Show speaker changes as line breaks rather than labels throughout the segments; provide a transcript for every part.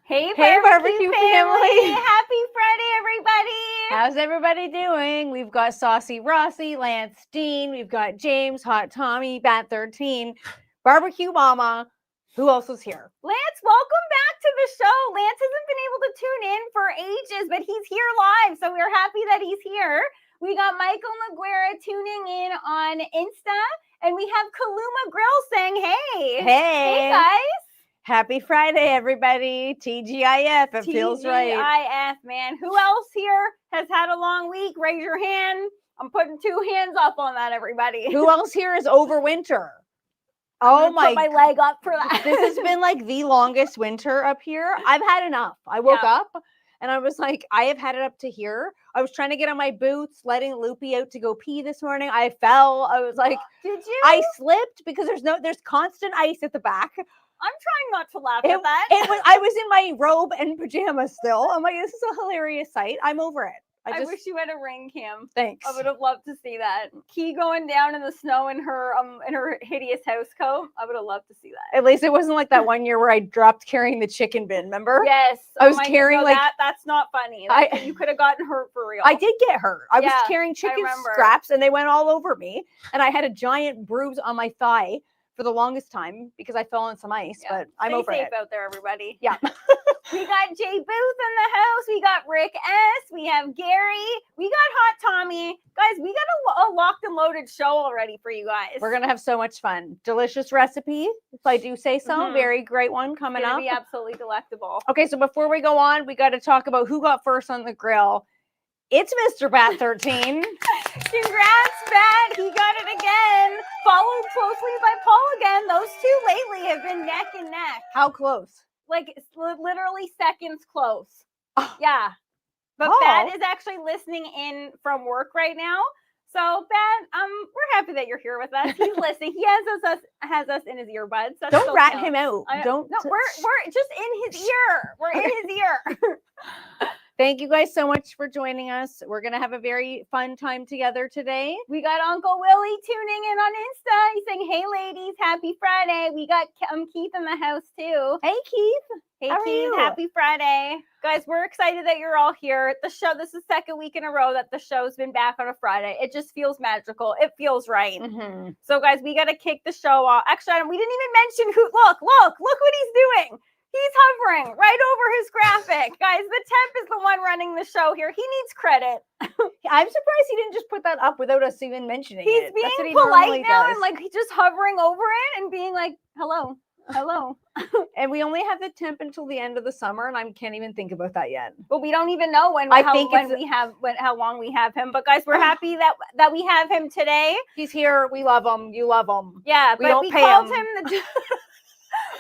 Hey,
barbecue family.
Happy Friday, everybody.
How's everybody doing? We've got Saucy Rossi, Lance Dean, we've got James, Hot Tommy, Bat 13, Barbecue Mama. Who else is here?
Lance, welcome back to the show. Lance hasn't been able to tune in for ages, but he's here live, so we're happy that he's here. We got Michael Maguire tuning in on Insta, and we have Kaluma Grill saying, hey. Hey, guys.
Happy Friday, everybody. TGIF, it feels right.
TGIF, man. Who else here has had a long week? Raise your hand. I'm putting 2 hands up on that, everybody.
Who else here is over winter?
Oh my! Put my leg up for that.
This has been like the longest winter up here. I've had enough. I woke up and I was like, I have had it up to here. I was trying to get on my boots, letting Loopy out to go pee this morning. I fell. I was like,
did you?
I slipped because there's constant ice at the back.
I'm trying not to laugh at that.
I was in my robe and pajamas still. I'm like, this is a hilarious sight. I'm over it.
I wish you had a ring cam.
Thanks.
I would have loved to see that. Key going down in the snow in her hideous house coat. I would have loved to see that.
At least it wasn't like that one year where I dropped carrying the chicken bin. Remember?
Yes.
I was carrying
that's not funny. You could have gotten hurt for real.
I did get hurt. I was carrying chicken scraps and they went all over me, and I had a giant bruise on my thigh for the longest time because I fell on some ice, but I'm over it.
Stay safe out there, everybody.
Yeah.
We got Jay Booth in the house. We got Rick S. We have Gary. We got Hot Tommy. Guys, we got a locked and loaded show already for you guys.
We're going to have so much fun. Delicious recipe, if I do say so. Mm-hmm. Very great one coming up.
It's going to be absolutely delectable.
Okay, so before we go on, we got to talk about who got first on the grill. It's Mr. Bat 13.
Congrats, Bat. He got it again. Followed closely by Paul again. Those two lately have been neck and neck.
How close?
Like literally seconds close. Oh. Yeah. But Bat is actually listening in from work right now. So Bat, we're happy that you're here with us. He's listening. He has us in his earbuds. So
don't rat him out.
No, we're just in his ear. We're in his ear.
Thank you guys so much for joining us. We're going to have a very fun time together today.
We got Uncle Willie tuning in on Insta. He's saying, hey, ladies, happy Friday. We got Keith in the house, too.
Hey, Keith.
Hey, Keith. Happy Friday. Guys, we're excited that you're all here. The show, this is the second week in a row that the show's been back on a Friday. It just feels magical. It feels right. Mm-hmm. So, guys, we got to kick the show off. Actually, we didn't even mention who. Look what he's doing. He's hovering right over his graphic. Guys, the temp is the one running the show here. He needs credit.
I'm surprised he didn't just put that up without us even mentioning it.
He's being polite now and like he's just hovering over it and being like, hello.
And we only have the temp until the end of the summer, and I can't even think about that yet.
But we don't even know how long we have him. But guys, we're happy that we have him today.
He's here. We love him. You love him.
Yeah,
we called him
the.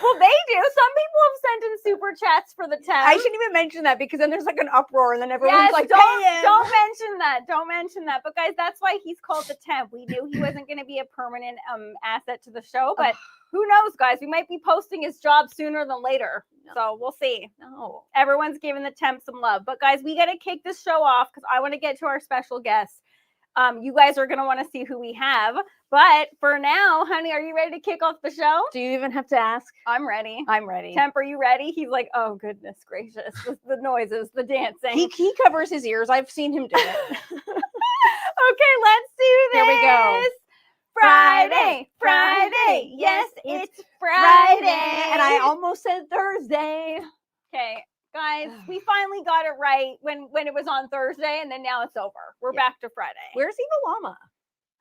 Well, they do. Some people have sent in super chats for the temp.
I shouldn't even mention that because then there's like an uproar and then everyone's like,
don't mention that. Don't mention that. But guys, that's why he's called the temp. We knew he wasn't going to be a permanent asset to the show, but who knows, guys? We might be posting his job sooner than later. No. So we'll see.
No.
Everyone's giving the temp some love. But guys, we got to kick this show off because I want to get to our special guests. You guys are going to want to see who we have. But for now, honey, are you ready to kick off the show?
Do you even have to ask?
I'm ready.
I'm ready.
Temp, are you ready? He's like, oh, goodness gracious. The noises, the dancing.
He covers his ears. I've seen him do it.
Okay, let's do this.
Here we go.
Friday. Yes, it's Friday.
And I almost said Thursday.
Okay. Guys, we finally got it right when it was on Thursday, and then now it's over. We're back to Friday.
Where's Evil Llama?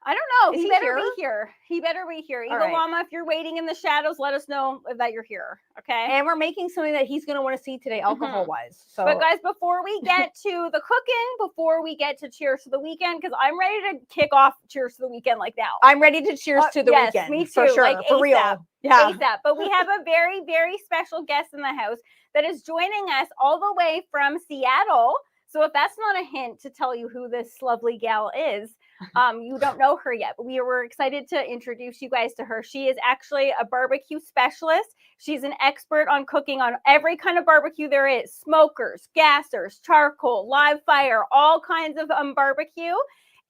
I don't know. He better be here. He better be here. Evil Llama, if you're waiting in the shadows, let us know that you're here. Okay.
And we're making something that he's going to want to see today, alcohol-wise. So,
but guys, before we get to the cooking, before we get to Cheers to the Weekend, because I'm ready to kick off Cheers to the Weekend like now.
I'm ready to cheers to the weekend.
Me too.
For sure.
Like
for real. Yeah.
ASAP. But we have a very, very special guest in the house that is joining us all the way from Seattle. So if that's not a hint to tell you who this lovely gal is, you don't know her yet. But we were excited to introduce you guys to her. She is actually a barbecue specialist. She's an expert on cooking on every kind of barbecue there is. Smokers, gassers, charcoal, live fire, all kinds of barbecue.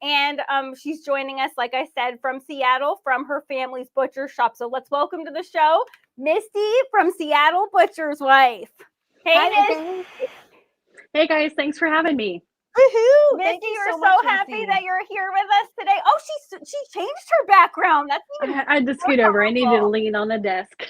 And she's joining us, like I said, from Seattle, from her family's butcher shop. So let's welcome to the show, Misty from Seattle Butcher's Wife. Hey,
Hi,
Miss.
again.
Hey guys, thanks for having me.
Woohoo!
Misty,
Thank you
we're
so
so
much,
happy
Misty.
that you're here with us today. Oh, she changed her background. That's even
I had to scoot over. I needed to lean on the desk.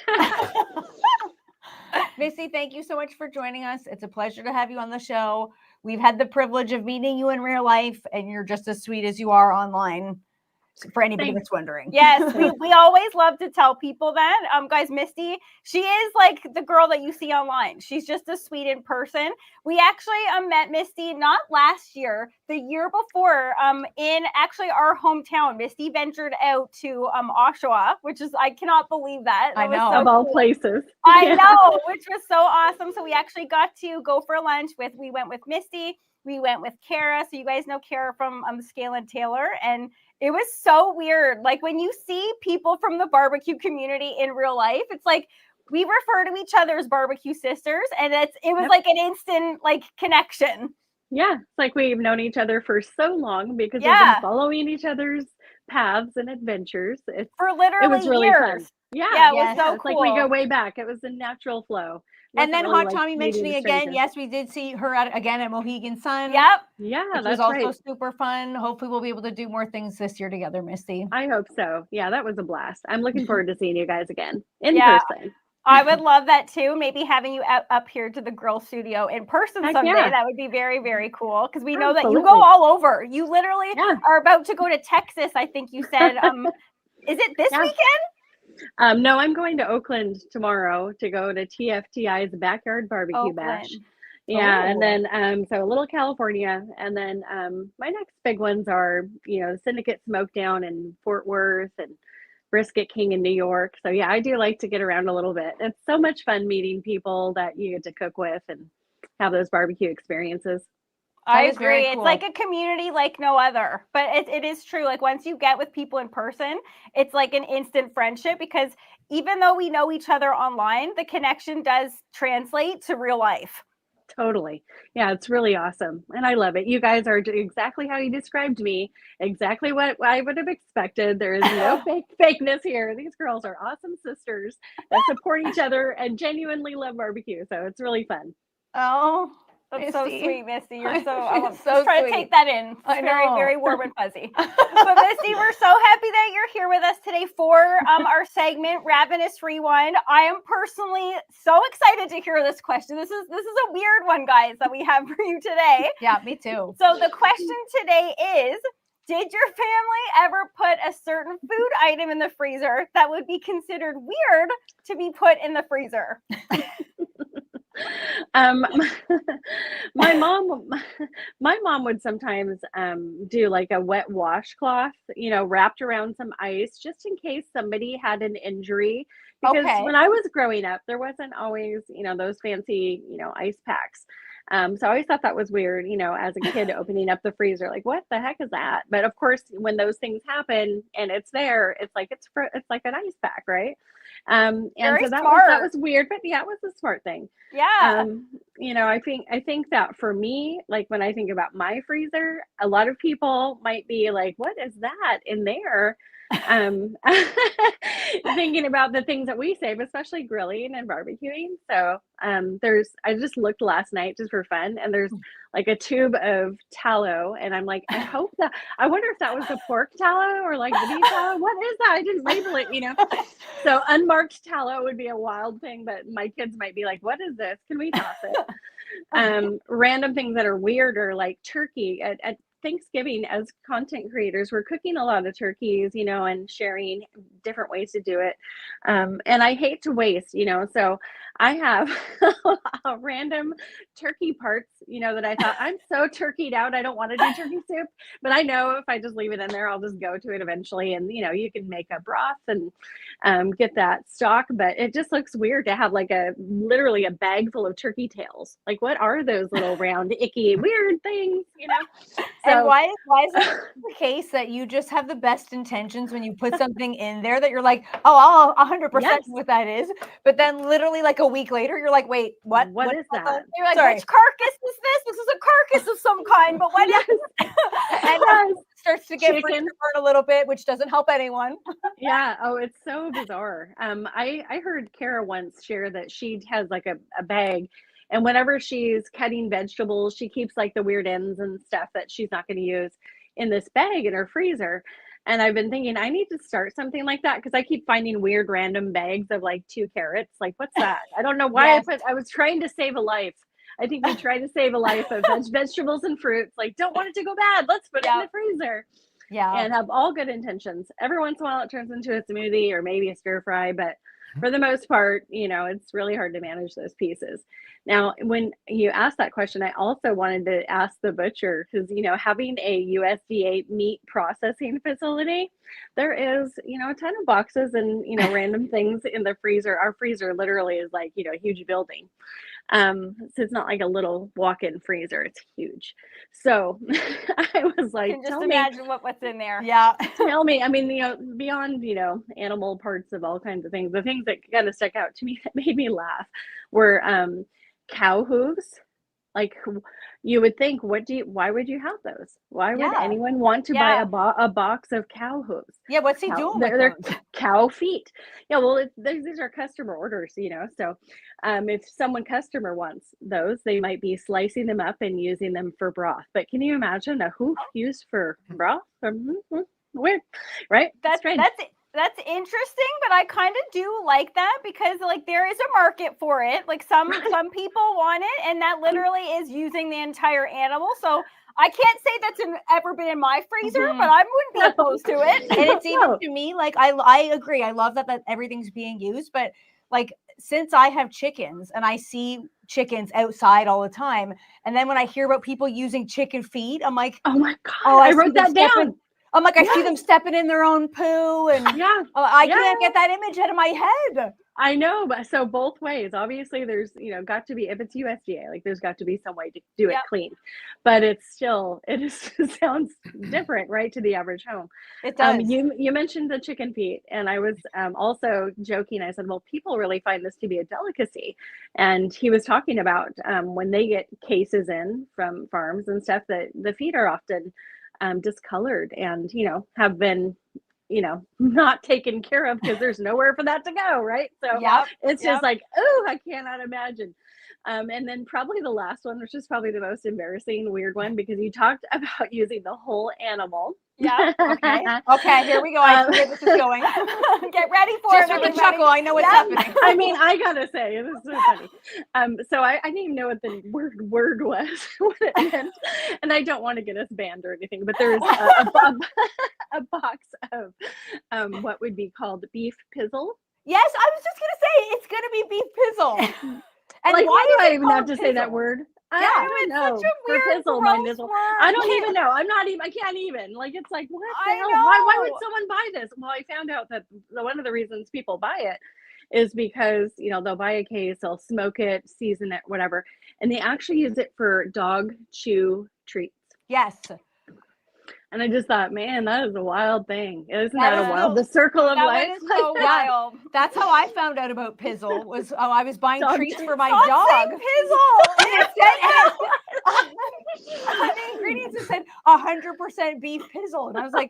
Missy, thank you so much for joining us. It's a pleasure to have you on the show. We've had the privilege of meeting you in real life, and you're just as sweet as you are online, for anybody
Thanks.
that's wondering.
Yes, we always love to tell people that. Guys, Misty, she is like the girl that you see online. She's just as sweet in person. We actually met Misty not last year, the year before, in actually our hometown. Misty ventured out to Oshawa, which is, I cannot believe that.
I know.
So
Of all
cool.
places.
I know, which was so awesome. So we actually got to go for lunch we went with Misty, we went with Kara. So you guys know Kara from Scale and Taylor, and it was so weird. Like when you see people from the barbecue community in real life, it's like we refer to each other as barbecue sisters, and it was
Yep.
like an instant like connection.
Yeah, it's like we've known each other for so long because we've
Yeah.
been following each other's paths and adventures.
For literally
It was really
years.
fun. Yeah,
Yeah, it
Yes.
was so
it's
cool.
like we go way back. It was a natural flow.
And then
Wasn't really
Hot
like
Tommy
meeting
mentioning
a
again,
stranger.
yes, we did see her again at Mohegan Sun.
Yep.
Yeah,
Which was
that's
also
right.
super fun. Hopefully we'll be able to do more things this year together, Misty.
I hope so. Yeah, that was a blast. I'm looking forward to seeing you guys again in
Yeah.
person.
I would love that too. Maybe having you up here to the grill studio in person
Heck
someday.
yeah.
That would be very, very cool. Because we know that you
Absolutely.
go all over. You literally
Yeah.
are about to go to Texas, I think you said. Is it this
Yeah.
weekend?
No, I'm going to Oakland tomorrow to go to TFTI's Backyard Barbecue Bash.
Oakland.
Yeah, and
Oh.
then so a little California, and then my next big ones are, Syndicate Smokedown in Fort Worth and Brisket King in New York. So yeah, I do like to get around a little bit. It's so much fun meeting people that you get to cook with and have those barbecue experiences.
I
That is very
agree. It's
cool.
like a community like no other. But it is true. Like once you get with people in person, it's like an instant friendship because even though we know each other online, the connection does translate to real life.
Totally. Yeah, it's really awesome. And I love it. You guys are exactly how you described me, exactly what I would have expected. There is no fakeness here. These girls are awesome sisters that support each other and genuinely love barbecue. So it's really fun.
Oh,
That's so
Misty.
sweet, Misty. You're so,
She's
I'm
so
just trying
sweet.
to take that in. It's
I
very,
know.
very warm and fuzzy. But Misty, we're so happy that you're here with us today for our segment, Ravenous Rewind. I am personally so excited to hear this question. This is a weird one, guys, that we have for you today.
Yeah, me too.
So the question today is, did your family ever put a certain food item in the freezer that would be considered weird to be put in the freezer?
My mom would sometimes do like a wet washcloth, wrapped around some ice just in case somebody had an injury. Because
Okay.
when I was growing up, there wasn't always, those fancy, ice packs. So I always thought that was weird, as a kid opening up the freezer, like, what the heck is that? But of course, when those things happen and it's there, it's like it's like an ice pack, right? And
Very
so that
smart.
was weird, but yeah, it was a smart thing.
Yeah.
I think that for me, like when I think about my freezer, a lot of people might be like, what is that in there? Thinking about the things that we save, especially grilling and barbecuing. So I just looked last night just for fun, and there's like a tube of tallow, and I'm like, I wonder if that was the pork tallow or like the beef tallow. What is that? I didn't label it. So unmarked tallow would be a wild thing, but my kids might be like, what is this? Can we toss it? Random things that are weirder, like turkey at Thanksgiving. As content creators, we're cooking a lot of turkeys, and sharing different ways to do it. And I hate to waste, so I have random turkey parts, that I thought, I'm so turkeyed out, I don't want to do turkey soup, but I know if I just leave it in there, I'll just go to it eventually. And, you can make a broth and get that stock, but it just looks weird to have like literally a bag full of turkey tails. Like, what are those little round, icky, weird things,
And why is it the case that you just have the best intentions when you put something in there that you're like, oh, I'll 100%
Yes.
know what that is, but then literally like a week later, you're like, wait, what
is that?
You're like,
Sorry.
which carcass is this? This is a carcass of some kind, but what is it?
And it starts to get
Chicken.
freezer burn a little bit, which doesn't help anyone.
Yeah. Oh, it's so bizarre. I heard Kara once share that she has like a bag, And whenever she's cutting vegetables, she keeps like the weird ends and stuff that she's not going to use in this bag in her freezer. And I've been thinking I need to start something like that because I keep finding weird random bags of like 2 carrots. Like, what's that? I don't know why I was trying to save a life. I think we try to save a life of vegetables and fruits. Like, don't want it to go bad. Let's put it in the freezer.
Yeah.
And have all good intentions. Every once in a while it turns into a smoothie or maybe a stir fry, but for the most part, you know, it's really hard to manage those pieces. Now, when you asked that question, I also wanted to ask the butcher because, you know, having a USDA meat processing facility, there is, you know, a ton of boxes and, you know, random things in the freezer. Our freezer literally is like, you know, a huge building. So it's not like a little walk-in freezer, it's huge. So I was like,
can just imagine what's in there.
Yeah.
Tell me, I mean, you know, beyond, you know, animal parts of all kinds of things, the things that kind of stuck out to me that made me laugh were cow hooves. Like, you would think, why would you have those? Why would anyone want to buy a box of cow hooves?
Yeah, what's he doing?
They're cow feet. Yeah, well, these are customer orders, you know. So if customer wants those, they might be slicing them up and using them for broth. But can you imagine a hoof used for broth? Weird, right?
That's interesting, but I kind of do like that because like there is a market for it. Like some people want it, and that literally is using the entire animal. So I can't say that's ever been in my freezer, but I wouldn't be opposed to it.
And it's even to me, like I agree. I love that everything's being used, but like since I have chickens and I see chickens outside all the time, and then when I hear about people using chicken feet, I'm like,
oh my God, I wrote that down.
I'm like, I see them stepping in their own poo, and I can't get that image out of my head.
I know, but so both ways. Obviously, there's, you know, got to be, if it's USDA, like there's got to be some way to do it clean. But it sounds different, right, to the average home.
It does.
You mentioned the chicken feet, and I was also joking. I said, well, people really find this to be a delicacy. And he was talking about when they get cases in from farms and stuff, that the feet are often discolored and, you know, have been, you know, not taken care of because there's nowhere for that to go, right? So it's just like, oh, I cannot imagine. And then probably the last one, which is probably the most embarrassing, weird one, because you talked about using the whole animal.
Yeah. Okay. Here we go. I see where this is going.
Get ready for
Just
it.
With the chuckle, I know what's happening.
I mean, I gotta say, this is so funny. So I didn't even know what the word was, what it meant, and I don't want to get us banned or anything. But there's a box of what would be called beef pizzle.
Yes, I was just gonna say it's gonna be beef pizzle.
And like, why do I even have to say that word?
I don't know. Such a weird, gross word.
I don't even know. I can't even. Like, it's like, what the hell? Why would someone buy this? Well, I found out that one of the reasons people buy it is because, you know, they'll buy a case, they'll smoke it, season it, whatever, and they actually use it for dog chew treats.
Yes.
And I just thought, man, that is a wild thing. Isn't that a wild? The circle of life.
Is so wild.
That's how I found out about Pizzle. Was I was buying treats for my
dog.
Pizzle. And it said on the ingredients it said 100% beef pizzle, and I was like,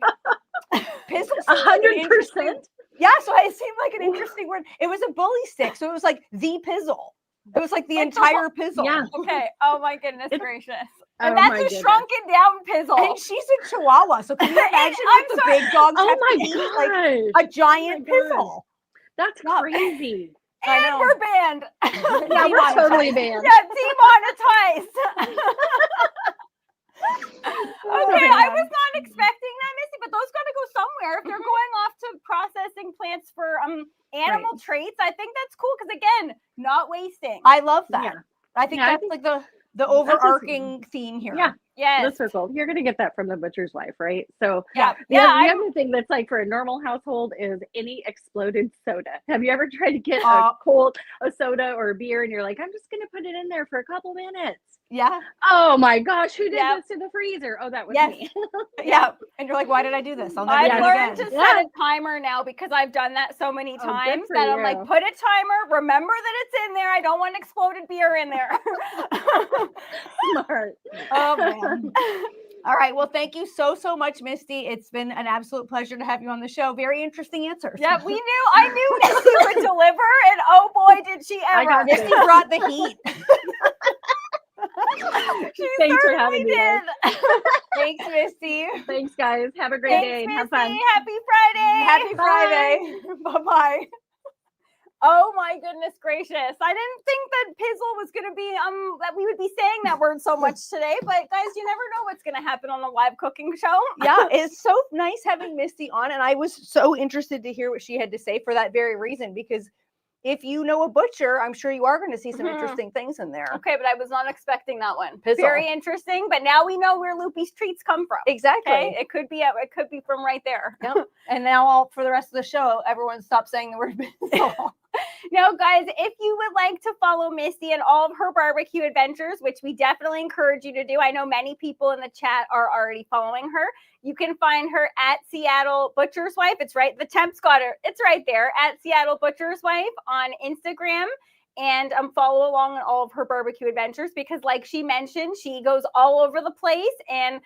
Pizzle
100%.
Yeah, so it seemed like an interesting word. It was a bully stick, so it was like the pizzle. It was like the entire pizzle.
Yeah.
Okay. Oh my goodness gracious. And that's a shrunken down pizzle.
And she's a Chihuahua, so can you imagine if the big dogs have to eat like a giant pizzle?
That's crazy.
And we're banned.
Yeah, we're totally banned.
Yeah, demonetized. Okay, I was not expecting that, Misty, but those got to go somewhere. If they're going off to processing plants for animal traits, I think that's cool because, again, not wasting.
I love that.
Yeah.
I think that's like the overarching theme here.
Yeah.
Yes.
The circle. You're going to get that from the butcher's wife, right? So
the
other thing that's like for a normal household is any exploded soda. Have you ever tried to get a soda or a beer and you're like, I'm just going to put it in there for a couple minutes?
Yeah.
Oh my gosh, who did this to the freezer? Oh, that was me.
Yeah. And you're like, why did I do this?
I've learned to set a timer now because I've done that so many times that I'm like, put a timer, remember that it's in there. I don't want exploded beer in there.
Smart.
Oh man. All right. Well, thank you so much, Misty. It's been an absolute pleasure to have you on the show. Very interesting answers.
Yeah, I knew Misty would deliver, and oh boy, did she
I
ever.
got
Misty brought the heat.
She
Thanks for
certainly
having me, guys.
did.
Thanks, Misty.
Thanks, guys. Have a great
Thanks,
day and
Misty.
have fun.
Happy Friday.
Happy Friday. Bye-bye.
Oh my goodness gracious. I didn't think that pizzle was going to be, that we would be saying that word so much today, but guys, you never know what's going to happen on a live cooking show.
Yeah, it's so nice having Misty on, and I was so interested to hear what she had to say for that very reason, because if you know a butcher, I'm sure you are going to see some interesting things in there.
Okay, but I was not expecting that one.
Pizzle.
Very interesting, but now we know where Loopy's treats come from.
Exactly.
Okay, it could be from right there.
Yep. And now for the rest of the show, everyone stop saying the word pizzle.
Now, guys, if you would like to follow Misty and all of her barbecue adventures, which we definitely encourage you to do, I know many people in the chat are already following her. You can find her at Seattle Butcher's Wife. It's right. The temp's got her. It's right there at Seattle Butcher's Wife on Instagram. And follow along on all of her barbecue adventures because, like she mentioned, she goes all over the place and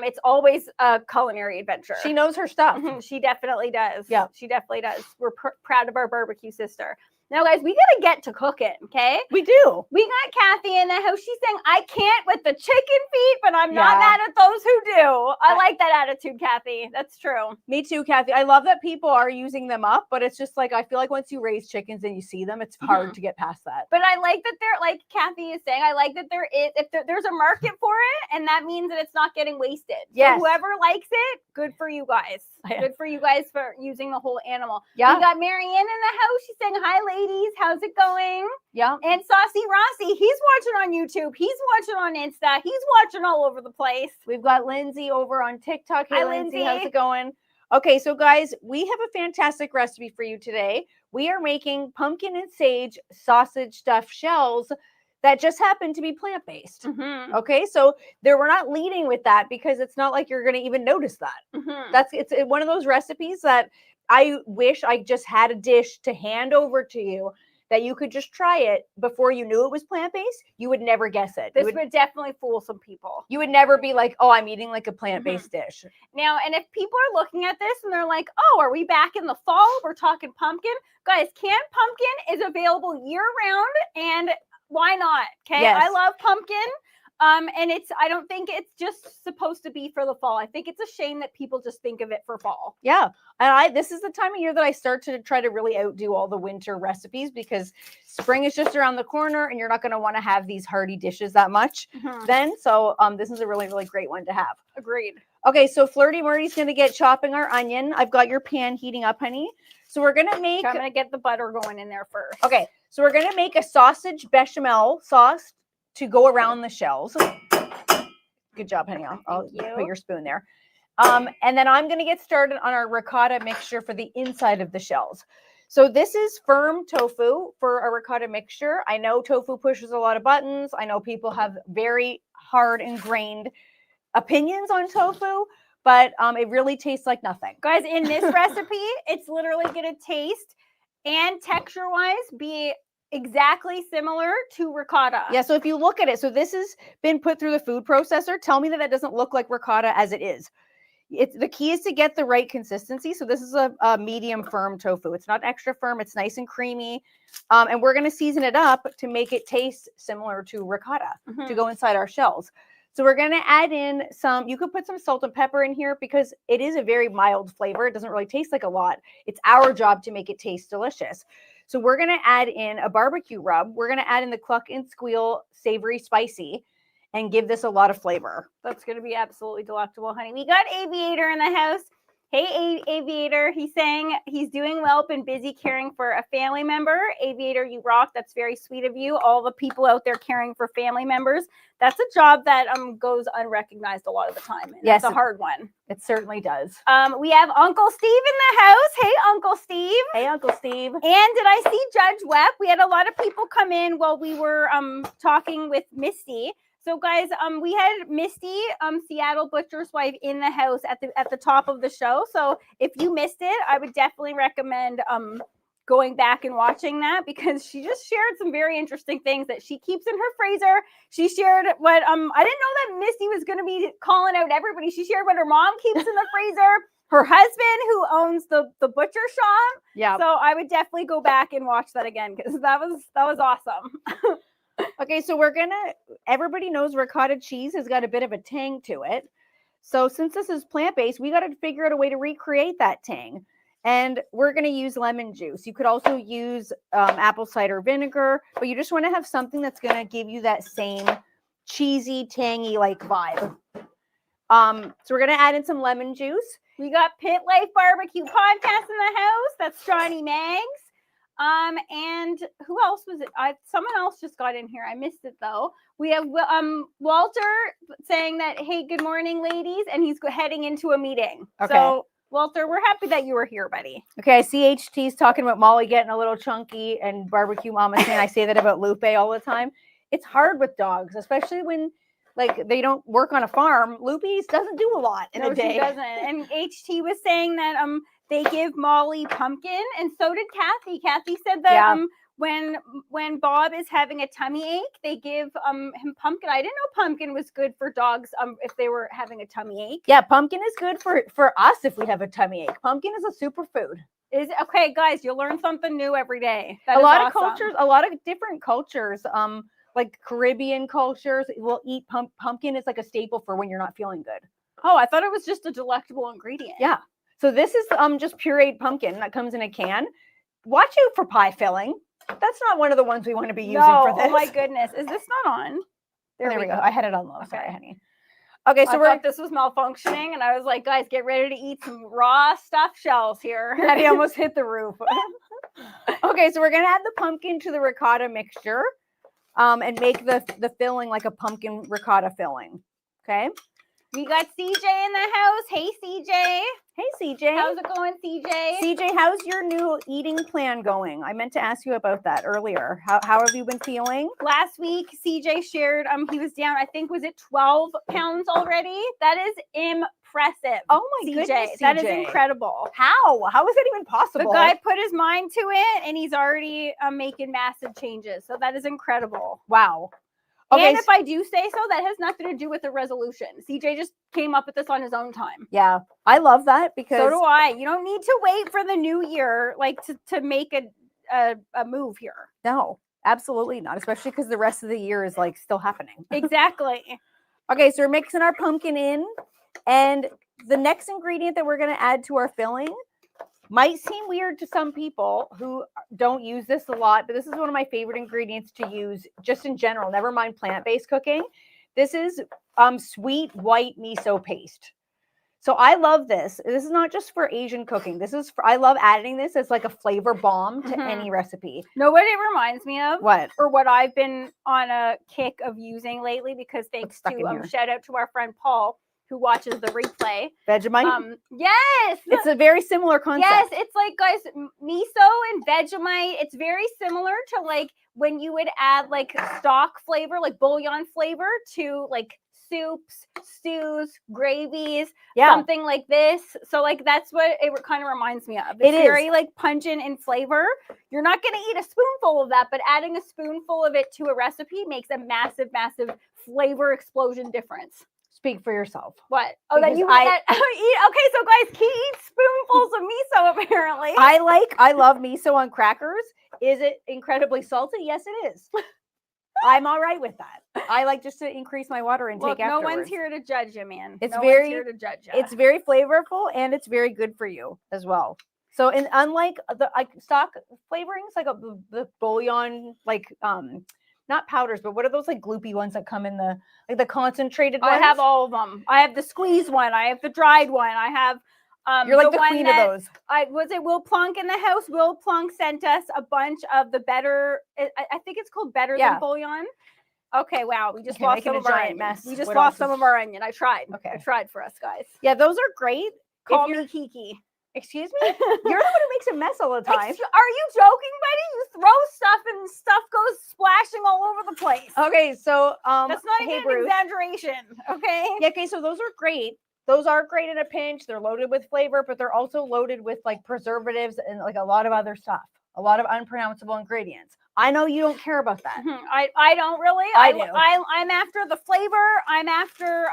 it's always a culinary adventure.
She knows her stuff.
She definitely does.
Yeah,
she definitely does. We're proud of our barbecue sister. Now, guys, we got to get to cooking, okay?
We do.
We got Kathy in the house. She's saying, I can't with the chicken feet, but I'm not mad at those who do. I like that attitude, Kathy. That's true.
Me too, Kathy. I love that people are using them up, but it's just like, I feel like once you raise chickens and you see them, it's hard to get past that.
But I like that they're, like Kathy is saying, I like that there is, if there's a market for it, and that means that it's not getting wasted.
Yes.
So whoever likes it, good for you guys.
Yeah.
Good for you guys for using the whole animal.
Yeah.
We got Marianne in the house. She's saying, hi, ladies. How's it going?
Yeah.
And Saucy Rossi, he's watching on YouTube. He's watching on Insta. He's watching all over the place.
We've got Lindsay over on TikTok. Hey,
Hi,
Lindsay.
Lindsay.
How's it going? Okay, so guys, we have a fantastic recipe for you today. We are making pumpkin and sage sausage stuffed shells that just happen to be plant-based. Okay, so we're not leading with that because it's not like you're going to even notice that. It's one of those recipes that I wish I just had a dish to hand over to you that you could just try it before you knew it was plant-based. You would never guess it.
This would definitely fool some people.
You would never be like, oh, I'm eating like a plant-based dish.
Now, and if people are looking at this and they're like, oh, are we back in the fall? We're talking pumpkin. Guys, canned pumpkin is available year-round, and why not? Okay,
yes.
I love pumpkin. And I don't think it's just supposed to be for the fall. I think it's a shame that people just think of it for fall.
Yeah. And this is the time of year that I start to try to really outdo all the winter recipes because spring is just around the corner and you're not going to want to have these hearty dishes that much then. So this is a really, really great one to have.
Agreed.
Okay. So Flirty Murty's going to get chopping our onion. I've got your pan heating up, honey. So we're going to make.
So I'm going to get the butter going in there first.
Okay. So we're going to make a sausage bechamel sauce to go around the shells. Good job, honey. I'll put your spoon there. And then I'm going to get started on our ricotta mixture for the inside of the shells. So this is firm tofu for a ricotta mixture. I know tofu pushes a lot of buttons. I know people have very hard ingrained opinions on tofu, but it really tastes like nothing.
Guys, in this recipe, it's literally going to taste and texture-wise be exactly similar to ricotta.
Yeah, so if you look at it, so this has been put through the food processor. Tell me that doesn't look like ricotta as it is. The key is to get the right consistency. So this is a medium firm tofu. It's not extra firm. It's nice and creamy. And we're going to season it up to make it taste similar to ricotta to go inside our shells. So we're going to add in you could put some salt and pepper in here because it is a very mild flavor. It doesn't really taste like a lot. It's our job to make it taste delicious. So we're going to add in a barbecue rub. We're going to add in the Cluck and Squeal Savory Spicy and give this a lot of flavor.
That's going to be absolutely delectable, honey. We got Aviator in the house. Hey, Aviator. He's saying he's doing well, been busy caring for a family member. Aviator, you rock. That's very sweet of you. All the people out there caring for family members. That's a job that goes unrecognized a lot of the time. And
yes,
it's a hard one.
It certainly does.
We have Uncle Steve in the house. Hey, Uncle Steve.
Hey, Uncle Steve.
And did I see Judge Webb? We had a lot of people come in while we were talking with Misty. So guys, we had Misty, Seattle Butcher's Wife, in the house at the top of the show. So if you missed it, I would definitely recommend going back and watching that because she just shared some very interesting things that she keeps in her freezer. She shared what I didn't know that Misty was going to be calling out everybody. She shared what her mom keeps in the freezer, her husband who owns the butcher shop.
Yeah.
So I would definitely go back and watch that again because that was awesome.
Okay, so everybody knows ricotta cheese has got a bit of a tang to it. So since this is plant-based, we got to figure out a way to recreate that tang. And we're going to use lemon juice. You could also use apple cider vinegar, but you just want to have something that's going to give you that same cheesy, tangy like vibe. So we're going to add in some lemon juice.
We got Pit Life Barbecue Podcast in the house. That's Johnny Mags. And who else was it? Someone else just got in here. I missed it though. We have Walter saying that, hey, good morning, ladies, and he's heading into a meeting.
Okay.
So Walter, we're happy that you were here, buddy.
Okay, I see HT's talking about Molly getting a little chunky and barbecue mama saying I say that about Lupe all the time. It's hard with dogs, especially when like they don't work on a farm. Lupe doesn't do a lot in a day.
She doesn't. And HT was saying that they give Molly pumpkin, and so did Kathy. Kathy said that when Bob is having a tummy ache, they give him pumpkin. I didn't know pumpkin was good for dogs if they were having a tummy ache.
Yeah, pumpkin is good for us if we have a tummy ache. Pumpkin is a superfood.
Is okay, guys, you learn something new every day.
A lot of different cultures, like Caribbean cultures will eat pumpkin is like a staple for when you're not feeling good.
Oh, I thought it was just a delectable ingredient.
Yeah. So this is just pureed pumpkin that comes in a can. Watch out for pie filling. That's not one of the ones we want to be using for this.
Oh my goodness. Is this not on?
There we go. I had it on low.
Okay.
Sorry, honey. Okay, so
I thought this was malfunctioning, and I was like, guys, get ready to eat some raw stuffed shells here.
Maddie almost hit the roof. Okay, so we're gonna add the pumpkin to the ricotta mixture, and make the filling like a pumpkin ricotta filling. Okay.
We got CJ in the house. Hey, CJ.
Hey, CJ.
How's it going, CJ?
CJ, how's your new eating plan going? I meant to ask you about that earlier. How have you been feeling?
Last week, CJ shared he was down, I think, was it 12 pounds already? That is impressive.
Oh my
CJ.
goodness, CJ.
That is incredible.
How is that even possible?
The guy put his mind to it, and he's already making massive changes. So that is incredible.
Wow. Okay,
and if I do say so, that has nothing to do with the resolution. CJ just came up with this on his own time.
Yeah, I love that because
so do I. You don't need to wait for the new year, like to make a move here.
No, absolutely not. Especially because the rest of the year is like still happening.
Exactly.
Okay, so we're mixing our pumpkin in, and the next ingredient that we're going to add to our filling might seem weird to some people who don't use this a lot, but this is one of my favorite ingredients to use just in general, never mind plant-based cooking. This is sweet white miso paste. So I love this. This is not just for Asian cooking. I love adding this as like a flavor bomb to any recipe.
Know what it reminds me of?
What?
Or what I've been on a kick of using lately, because thanks to shout out to our friend Paul, who watches the replay.
Vegemite?
Yes.
It's a very similar concept.
Yes, it's like, guys, miso and Vegemite, it's very similar to like when you would add like stock flavor, like bouillon flavor to like soups, stews, gravies, something like this. So like that's what it kind of reminds me of. It's very like pungent in flavor. You're not going to eat a spoonful of that, but adding a spoonful of it to a recipe makes a massive, massive flavor explosion difference.
Speak for yourself.
What? Oh, that you eat. Okay, so guys, Key eats spoonfuls of miso apparently.
I love miso on crackers. Is it incredibly salty? Yes, it is. I'm all right with that. I like just to increase my water intake afterwards.
No one's here to judge you, man.
It's
one's here to judge you.
It's very flavorful and it's very good for you as well. So, and unlike the stock flavorings, like the bouillon, like not powders, but what are those like gloopy ones that come in the concentrated ones?
I have all of them. I have the squeeze one. I have the dried one. I have
you're like the queen of those.
Will Plunk in the house? Will Plunk sent us a bunch of the better. I think it's called Better Than Bouillon. Okay, wow. We just lost some of our onion. We just lost some of our onion. I tried. Okay, I tried for us, guys.
Yeah, those are great.
Call me Kiki.
Excuse me? You're the one who makes a mess all the time.
Are you joking, buddy? You throw stuff and stuff goes splashing all over the place.
Okay, so
that's not even an exaggeration. Okay.
Yeah, okay, so those are great. Those are great in a pinch. They're loaded with flavor, but they're also loaded with like preservatives and like a lot of other stuff. a lot of unpronounceable ingredients. I know you don't care about that.
I don't really.
I do.
I'm after the flavor. I'm after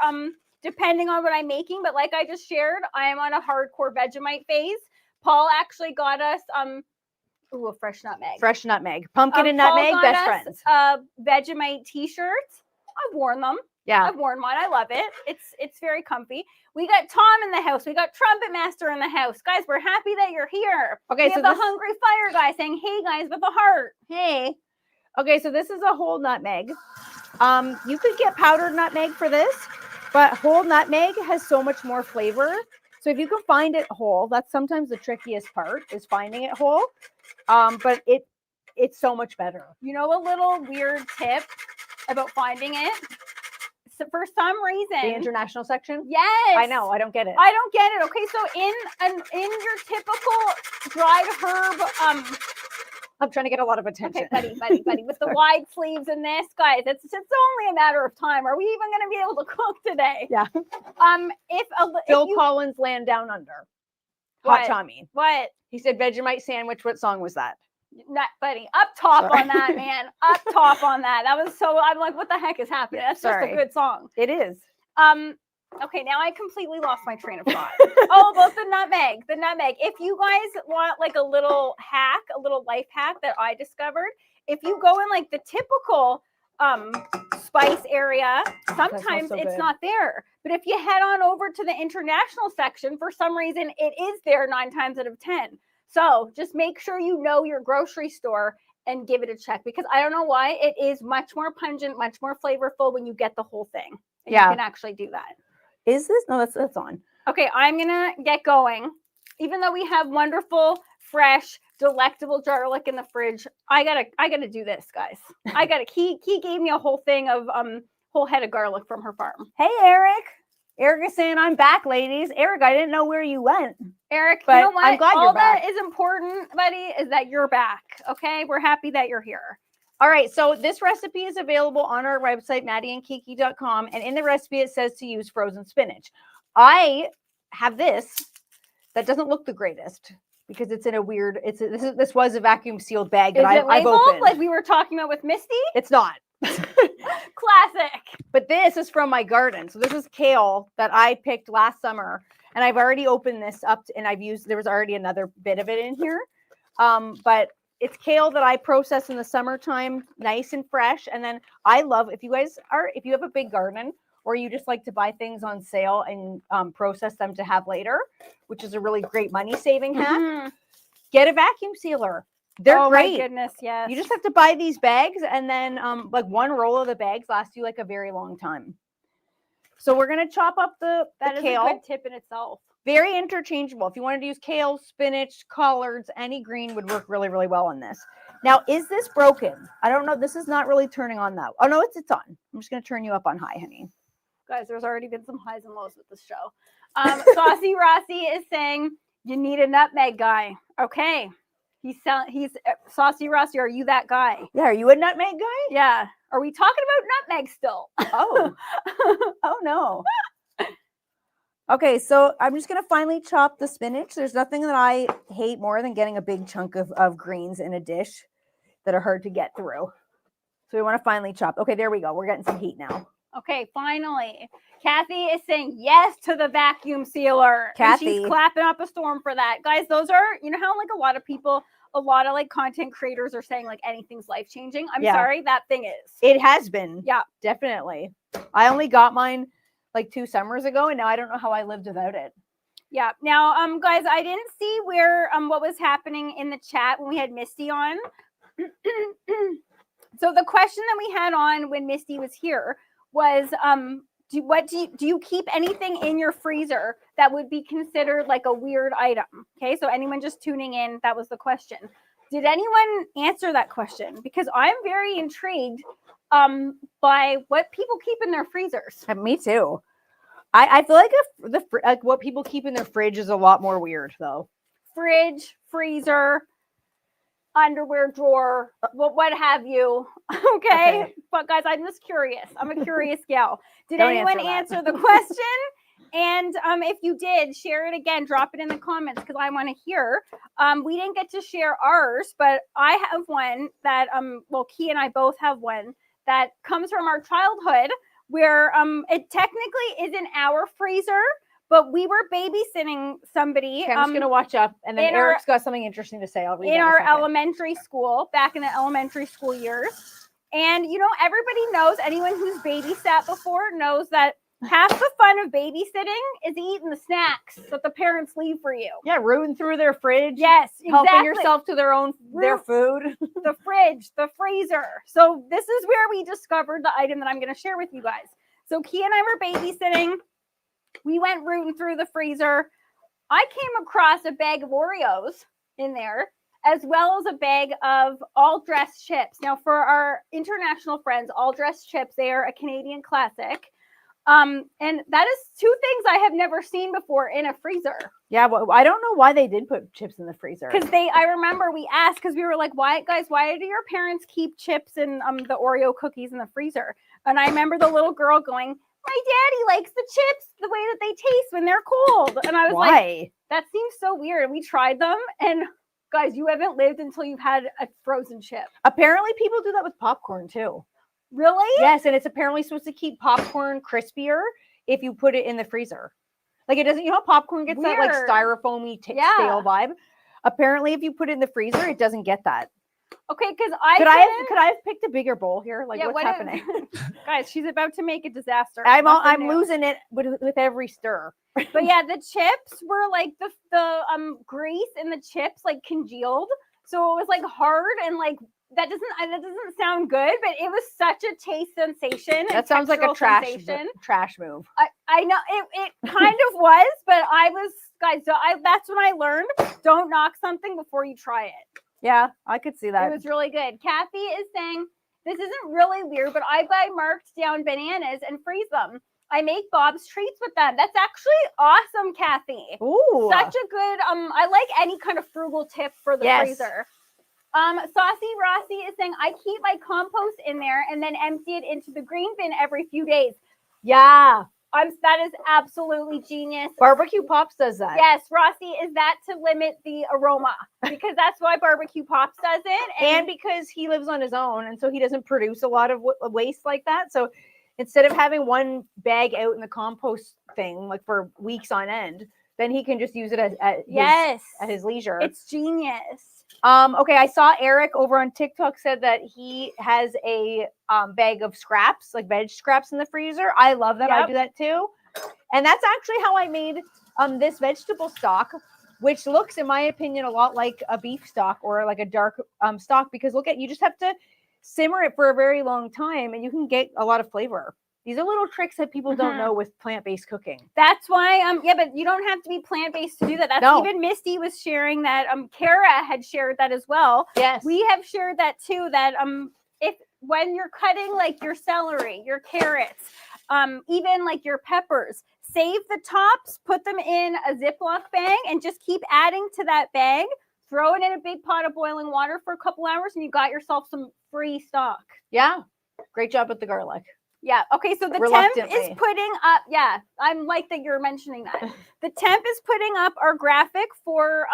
depending on what I'm making. But like I just shared, I am on a hardcore Vegemite phase. Paul actually got us a fresh nutmeg.
Fresh nutmeg, pumpkin and
Paul
nutmeg,
got
best
us,
friends.
Vegemite t-shirts. I've worn them.
Yeah.
I've worn mine. I love it. It's very comfy. We got Tom in the house. We got Trumpet Master in the house. Guys, we're happy that you're here.
Okay,
we
so
have the
this-
Hungry Fire guy saying, "Hey guys," with a heart.
Hey. Okay, so this is a whole nutmeg. You could get powdered nutmeg for this, but whole nutmeg has so much more flavor. So if you can find it whole, that's sometimes the trickiest part is finding it whole. But it's so much better.
You know, a little weird tip about finding it. So for some reason,
The international section?
yes,
I know, I don't get it.
I don't get it. Okay, so in your typical dried herb,
I'm trying to get a lot of attention.
okay, buddy, with the wide sleeves and this, guys, it's only a matter of time. Are we even going to be able to cook today?
Yeah.
Phil
Collins, Land Down Under.
What?
Hot Tommy.
What?
He said Vegemite sandwich. What song was that?
Not buddy, up top
Sorry.
on that, man. Up top on that. That was so. I'm like, what the heck is happening? That's
Sorry.
just a good song.
It is.
Okay, now I completely lost my train of thought. Oh, about the nutmeg. The nutmeg. If you guys want like a little hack, a little life hack that I discovered, if you go in like the typical spice area, sometimes
so
it's
good.
not there. But if you head on over to the international section, for some reason it is there 9 times out of 10. So just make sure you know your grocery store and give it a check, because I don't know why it is much more pungent, much more flavorful when you get the whole thing. And
Yeah.
you can actually do that.
Is this? No, that's on.
Okay, I'm gonna get going. Even though we have wonderful, fresh, delectable garlic in the fridge, I gotta do this, guys. He gave me a whole thing of whole head of garlic from her farm.
Hey, Eric. Eric is saying, I'm back, ladies. Eric, I didn't know where you went.
Eric,
But
you know what?
I'm glad
All
you're back.
that is important, buddy, is that you're back. Okay, we're happy that you're here.
All right, so this recipe is available on our website, maddieandkiki.com, and in the recipe it says to use frozen spinach. I have this that doesn't look the greatest because it's in a weird. This was a vacuum sealed bag that
Is it
I've
labeled
opened.
like we were talking about with Misty?
It's not.
Classic.
But this is from my garden. So this is kale that I picked last summer, and I've already opened this up and I've used. There was already another bit of it in here, but it's kale that I process in the summertime, nice and fresh. And then I love if you have a big garden or you just like to buy things on sale and process them to have later, which is a really great money saving hack.
Mhm.
Get a vacuum sealer. They're
Oh
great.
my goodness, yes.
You just have to buy these bags, and then like one roll of the bags lasts you like a very long time. So we're gonna chop up the kale.
a good tip in itself.
Very interchangeable. If you wanted to use kale, spinach, collards, any green would work really, really well on this. Now, is this broken? I don't know. This is not really turning on though. Oh no, it's on. I'm just gonna turn you up on high, honey.
Guys, there's already been some highs and lows with this show. Saucy Rossi is saying you need a nutmeg guy. Okay. He's Saucy Rossi. Are you that guy?
Yeah, are you a nutmeg guy?
Yeah. Are we talking about nutmeg still?
Oh, oh no. Okay, so I'm just gonna finely chop the spinach. There's nothing that I hate more than getting a big chunk of greens in a dish that are hard to get through. So we want to finely chop. Okay, there we go. We're getting some heat now.
Okay, finally. Kathy is saying yes to the vacuum sealer. And
Kathy.
she's clapping up a storm for that. Guys, those are, you know how like a lot of like content creators are saying like anything's life-changing? I'm
Yeah.
sorry, that thing is.
It has been.
Yeah.
Definitely. I only got mine like 2 summers ago, and now I don't know how I lived without it.
Yeah. Now, guys, I didn't see where what was happening in the chat when we had Misty on. So the question that we had on when Misty was here was do you keep anything in your freezer that would be considered like a weird item? Okay, so anyone just tuning in, that was the question. Did anyone answer that question? Because I'm very intrigued by what people keep in their freezers.
Me too. I feel like what people keep in their fridge is a lot more weird though.
Fridge, freezer, underwear drawer, what have you. Okay. But guys, I'm just curious. I'm a curious gal. Did
Don't
anyone
answer
answer the question? And if you did, share it again. Drop it in the comments because I want to hear. We didn't get to share ours, but I have one that well, Key and I both have one that comes from our childhood, where it technically is in our freezer, but we were babysitting somebody.
Okay, I'm just gonna watch up, and then Eric's got something interesting to say. I'll read
in
that in a
our
second.
elementary school, back in the elementary school years. And you know, everybody knows, anyone who's babysat before knows that half the fun of babysitting is eating the snacks that the parents leave for you.
Yeah, rooting through their fridge.
Yes, exactly.
Helping yourself to their food.
The fridge, the freezer. So this is where we discovered the item that I'm going to share with you guys. So Key and I were babysitting. We went rooting through the freezer. I came across a bag of Oreos in there, as well as a bag of all dressed chips. Now, for our international friends, all dressed chips, they are a Canadian classic. And that is two things I have never seen before in a freezer.
Yeah, well, I don't know why they did put chips in the freezer.
Because I remember we asked, because we were like, why do your parents keep chips and the Oreo cookies in the freezer? And I remember the little girl going, my daddy likes the chips the way that they taste when they're cold. And I was like, that seems so weird. And we tried them, and guys, you haven't lived until you've had a frozen chip.
Apparently people do that with popcorn too.
Really?
Yes, and it's apparently supposed to keep popcorn crispier if you put it in the freezer. Like it doesn't, you know, popcorn gets that like styrofoamy stale vibe. Apparently, if you put it in the freezer, it doesn't get that.
Okay, because
could I have picked a bigger bowl here? Like, what's happening?
Guys, she's about to make a disaster.
I'm losing it with every stir.
But yeah, the chips were like the grease in the chips like congealed, so it was like hard and like that doesn't sound good, but it was such a taste sensation.
That sounds like a trash move.
I know it kind of was, but I was, guys. So that's when I learned: don't knock something before you try it.
Yeah, I could see that.
It was really good. Kathy is saying this isn't really weird, but I buy marked down bananas and freeze them. I make Bob's treats with them. That's actually awesome, Kathy.
Ooh,
such a good. I like any kind of frugal tip for the freezer. Saucy Rossi is saying, I keep my compost in there and then empty it into the green bin every few days.
Yeah.
That is absolutely genius.
Barbecue Pops does that.
Yes, Rossi, is that to limit the aroma? Because that's why Barbecue Pops does it.
And because he lives on his own, and so he doesn't produce a lot of waste like that. So instead of having one bag out in the compost thing, like for weeks on end, then he can just use it at his leisure.
It's genius.
Okay, I saw Eric over on TikTok said that he has a bag of scraps, like veg scraps in the freezer. I love that. Yep. I do that too. And that's actually how I made this vegetable stock, which looks, in my opinion, a lot like a beef stock or like a dark stock, because you just have to simmer it for a very long time and you can get a lot of flavor. These are little tricks that people don't know with plant-based cooking.
That's why, yeah, but you don't have to be plant-based to do that. That's even Misty was sharing that. Kara had shared that as well.
Yes.
We have shared that too, that when you're cutting like your celery, your carrots, even like your peppers, save the tops, put them in a Ziploc bag and just keep adding to that bag. Throw it in a big pot of boiling water for a couple hours and you got yourself some free stock.
Yeah. Great job with the garlic.
Yeah. Okay. So the temp is putting up. Yeah. I'm like that you're mentioning that. The temp is putting up our graphic for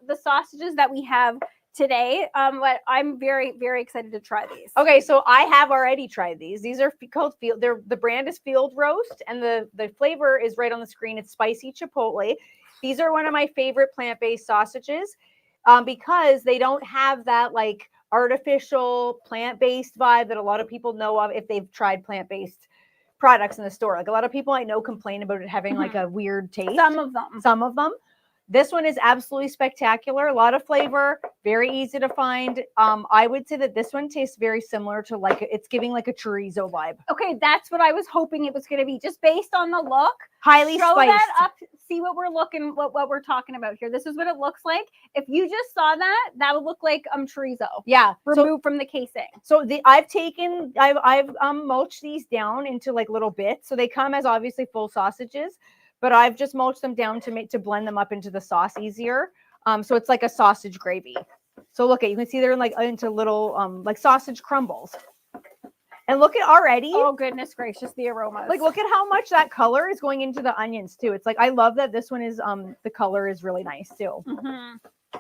the sausages that we have today. But I'm very, very excited to try these.
Okay. So I have already tried these. These are called the brand is Field Roast and the flavor is right on the screen. It's spicy chipotle. These are one of my favorite plant-based sausages because they don't have that like artificial plant-based vibe that a lot of people know of if they've tried plant-based products in the store. Like a lot of people I know complain about it having like a weird taste.
Some of them.
This one is absolutely spectacular. A lot of flavor, very easy to find. I would say that this one tastes very similar to it's giving like a chorizo vibe.
Okay, that's what I was hoping it was going to be, just based on the look.
Highly
spiced.
That
up, see what we're talking about here. This is what it looks like. If you just saw that would look like chorizo.
Yeah,
removed from the casing.
So I've mulched these down into like little bits. So they come as obviously full sausages. But I've just mulched them down to blend them up into the sauce easier. So it's like a sausage gravy. So you can see they're into little like sausage crumbles. And look at already.
Oh, goodness gracious, the aromas.
Like, look at how much that color is going into the onions too. It's like, I love that this one is, the color is really nice too.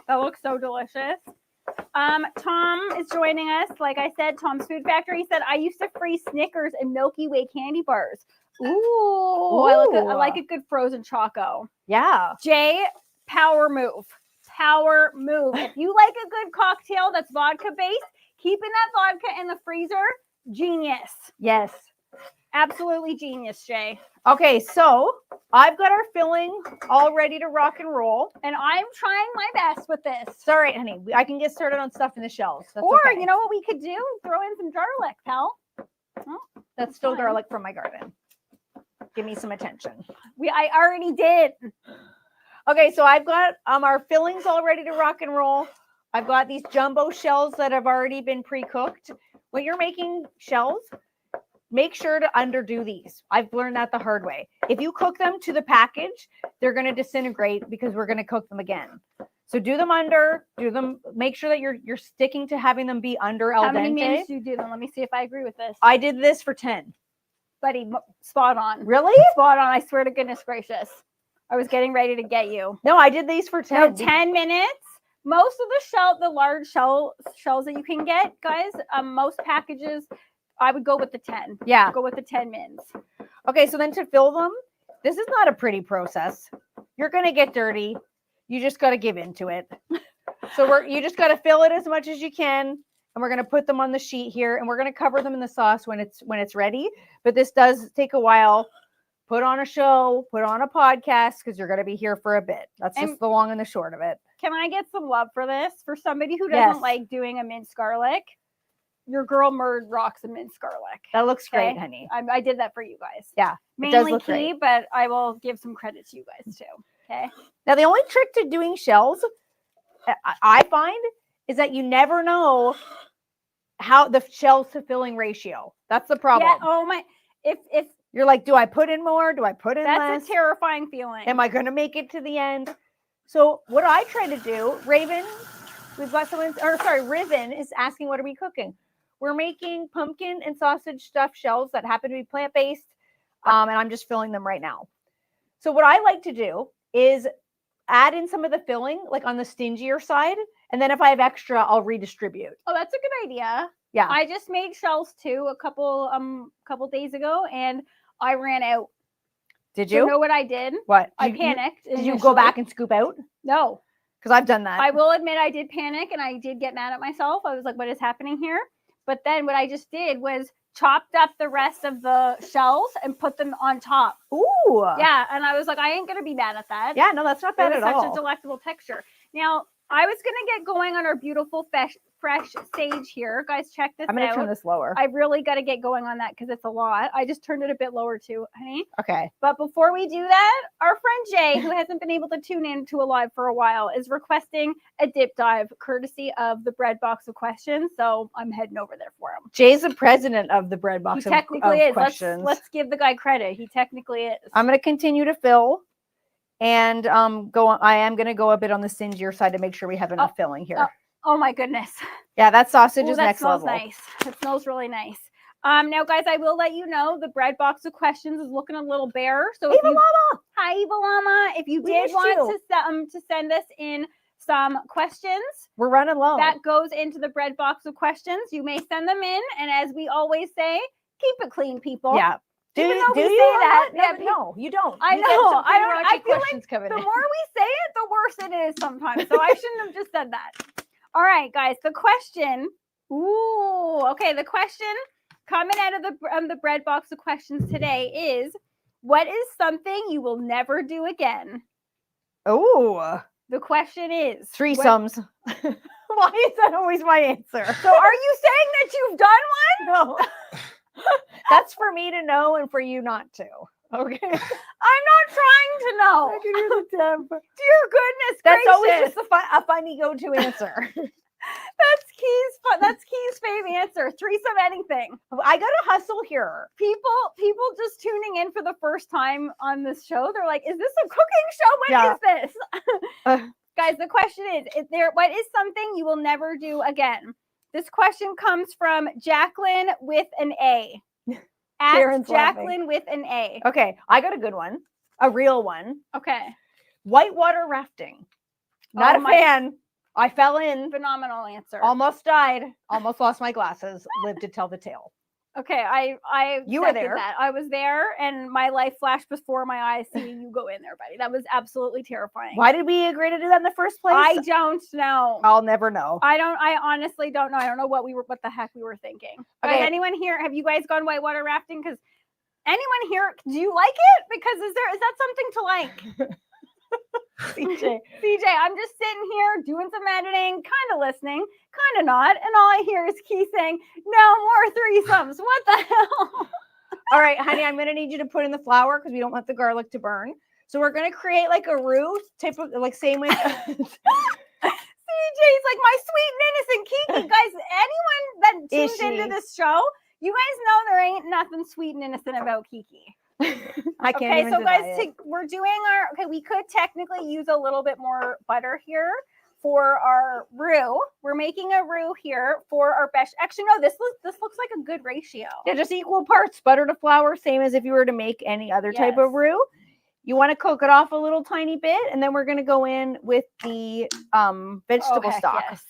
That looks so delicious. Tom is joining us. Like I said, Tom's Food Factory said, I used to freeze Snickers and Milky Way candy bars. Ooh. I like a good frozen choco.
Yeah.
Jay, power move. Power move. If you like a good cocktail that's vodka based, keeping that vodka in the freezer, genius.
Yes.
Absolutely genius, Jay.
Okay, so I've got our filling all ready to rock and roll.
And I'm trying my best with this.
It's all right, honey. I can get started on stuff in the shells. That's
Or,
okay.
you know what we could do? Throw in some garlic, pal.
That's still
fine.
garlic from my garden. Give me some attention.
I already did.
Okay, so I've got our fillings all ready to rock and roll. I've got these jumbo shells that have already been pre-cooked. When you're making shells, make sure to underdo these. I've learned that the hard way. If you cook them to the package, they're going to disintegrate because we're going to cook them again. So do them under, make sure that you're sticking to having them be under al dente.
How many minutes do you do them? Let me see if I agree with this.
I did this for 10.
Buddy, spot on.
Really?
Spot on. I swear to goodness gracious. I was getting ready to get you.
No, I did these for 10.
No, 10 minutes. Most of the large shells that you can get, guys, most packages, I would go with the 10.
Yeah.
Go with the 10 mins.
Okay, so then to fill them, this is not a pretty process. You're going to get dirty. You just got to give into it. So you just got to fill it as much as you can. And we're going to put them on the sheet here, and we're going to cover them in the sauce when it's ready. But this does take a while. Put on a show, put on a podcast, because you're going to be here for a bit. That's just the long and the short of it.
Can I get some love for this? For somebody who doesn't like doing a minced garlic, your girl Murd rocks a minced garlic.
That looks great,
Okay?
honey.
I did that for you guys.
Yeah, it does
Mainly
look
key,
great.
but I will give some credit to you guys too. Okay.
Now, the only trick to doing shells, I find, is that you never know how the shells to filling ratio. That's the problem.
Yeah. Oh my. If
You're like, do I put in more? Do I put in less?
that's a terrifying feeling.
Am I going to make it to the end? So what I try to do, Raven, Riven is asking, what are we cooking? We're making pumpkin and sausage stuffed shells that happen to be plant-based. And I'm just filling them right now. So what I like to do is add in some of the filling, like on the stingier side. And then if I have extra, I'll redistribute.
Oh, that's a good idea.
Yeah.
I just made shells too a couple days ago, and I ran out.
Did
You
you?
know what I did?
What?
I panicked.
Did you go back and scoop out?
No.
Because I've done that.
I will admit I did panic and I did get mad at myself. I was like, what is happening here? But then what I just did was chopped up the rest of the shells and put them on top.
Ooh.
Yeah. And I was like, I ain't going to be mad at that.
Yeah, no, that's not bad
It was
at
such
all.
a delectable texture. Now, I was going to get going on our beautiful fresh sage here. Guys, check this out.
I'm going to turn this lower.
I really got to get going on that because it's a lot. I just turned it a bit lower too, honey.
Okay.
But before we do that, our friend Jay, who hasn't been able to tune in to a live for a while, is requesting a dip dive courtesy of the bread box of questions. So I'm heading over there for him.
Jay's the president of the bread box
He technically is.
questions.
Let's give the guy credit. He technically is.
I'm going to continue to fill. And I am going to go a bit on the stingier side to make sure we have enough filling here.
Oh my goodness.
Yeah, that sausage
Ooh,
is
that
next
smells
level.
nice. It smells really nice. Now, guys, I will let you know the bread box of questions is looking a little bare. So,
Eva Mama!
Hi, Eva Llama. If you
We
did
missed
want
you.
to send us in some questions,
We're running low.
that goes into the bread box of questions. You may send them in, and as we always say, keep it clean, people.
Yeah. Do
Even
you
though we
say
say
that?
that,
No,
yeah,
no, you don't.
I
You get
know.
some
I don't. I
prerogative
feel like
questions coming
the
in.
more we say it, the worse it is sometimes. So I shouldn't have just said that. All right, guys. The question. Ooh. Okay. The question coming out of the bread box of questions today is, what is something you will never do again?
Oh,
The question is
threesomes. Why is that always my answer?
So are you saying that you've done one?
No. That's for me to know and for you not to. Okay.
I'm not trying to know.
I can hear the temp.
Dear goodness
That's always
gracious.
just a funny go-to answer.
That's Key's favorite answer. Threesome anything.
I gotta hustle here.
People just tuning in for the first time on this show, they're like, is this a cooking show? What is this? Guys, the question is what is something you will never do again? This question comes from Jacqueline with an A. At
Karen's
Jacqueline
laughing.
with an A.
Okay, I got a good one. A real one.
Okay.
Whitewater rafting. Not a fan. I fell in.
Phenomenal answer.
Almost died. Almost lost my glasses. Lived to tell the tale.
Okay, I
You were
second
there.
that. I was there, and my life flashed before my eyes seeing you go in there, buddy. That was absolutely terrifying.
Why did we agree to do that in the first place?
I don't know.
I'll never know.
I honestly don't know. I don't know what the heck we were thinking.
Okay.
Guys, anyone here? Have you guys gone whitewater rafting? Because anyone here, do you like it? Because is that something to like? CJ, I'm just sitting here doing some editing, kind of listening, kind of not, and all I hear is Key saying, "No more threesomes." What the hell?
All right, honey, I'm gonna need you to put in the flour because we don't want the garlic to burn. So we're gonna create like a roux, type of like same with. CJ's
like my sweet and innocent Kiki. Guys, anyone that tunes into this show, you guys know there ain't nothing sweet and innocent about Kiki.
I can't
Okay,
even
so
deny
guys,
it.
we're doing we could technically use a little bit more butter here for our roux. We're making a roux here for our best. Actually, no, this looks like a good ratio.
Yeah, just equal parts butter to flour, same as if you were to make any other type of roux. You want to cook it off a little tiny bit, and then we're going to go in with the vegetable stock.
Yes.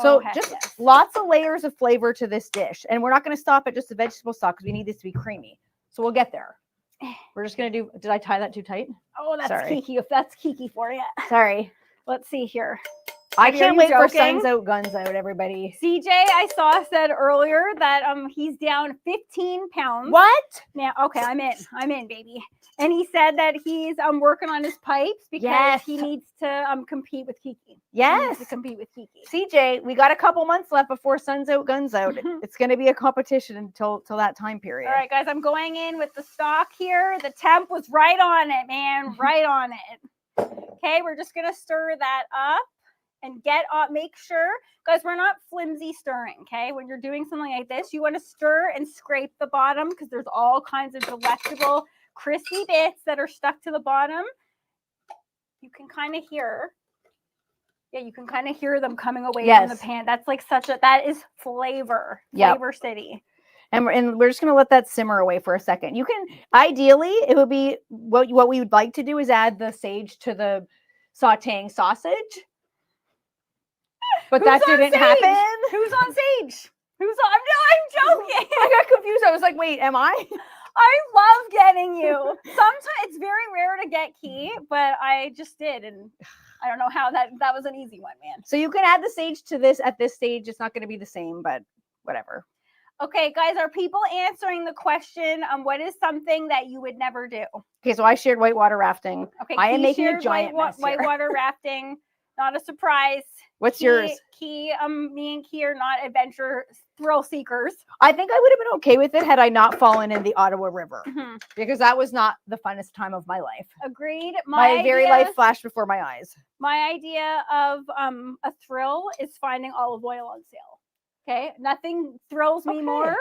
So just lots of layers of flavor to this dish. And we're not going to stop at just the vegetable stock because we need this to be creamy. So we'll get there. We're just going to do, did I tie that too tight?
Oh, that's
Sorry.
Kiki. If that's Kiki for you.
Sorry.
Let's see here.
I
Are
can't
you
wait for
joking?
Suns Out, Guns Out, everybody.
CJ, I said earlier that he's down 15 pounds.
What?
Now, okay, I'm in, baby. And he said that he's working on his pipes because he needs to compete with Kiki.
Yes.
He needs to compete with Kiki.
CJ, we got a couple months left before Suns Out, Guns Out. It's going to be a competition until that time period.
All right, guys, I'm going in with the stock here. The temp was right on it, man, right on it. Okay, we're just going to stir that up and make sure, guys, we're not flimsy stirring, okay? When you're doing something like this, you want to stir and scrape the bottom because there's all kinds of delectable crispy bits that are stuck to the bottom. You can kind of hear, you can kind of hear them coming away from the pan. That's like that is flavor city.
And we're just going to let that simmer away for a second. You can, ideally, it would be, what we would like to do is add the sage to the sauteing sausage. But that didn't happen.
Who's on sage? I'm joking.
I got confused. I was like, wait, am I?
I love getting you. Sometimes it's very rare to get Key, but I just did. And I don't know how that was an easy one, man.
So you can add the sage to this at this stage. It's not going to be the same, but whatever.
Okay, guys, are people answering the question, what is something that you would never do?
Okay, so I shared whitewater rafting.
Okay,
I am
Key
making a
shared
giant mess here.
whitewater rafting. Not a surprise.
What's yours?
Key, me and Key are not adventure thrill seekers.
I think I would have been okay with it had I not fallen in the Ottawa River because that was not the funnest time of my life.
Agreed.
My very life flashed before my eyes.
My idea of a thrill is finding olive oil on sale. Okay, nothing thrills me more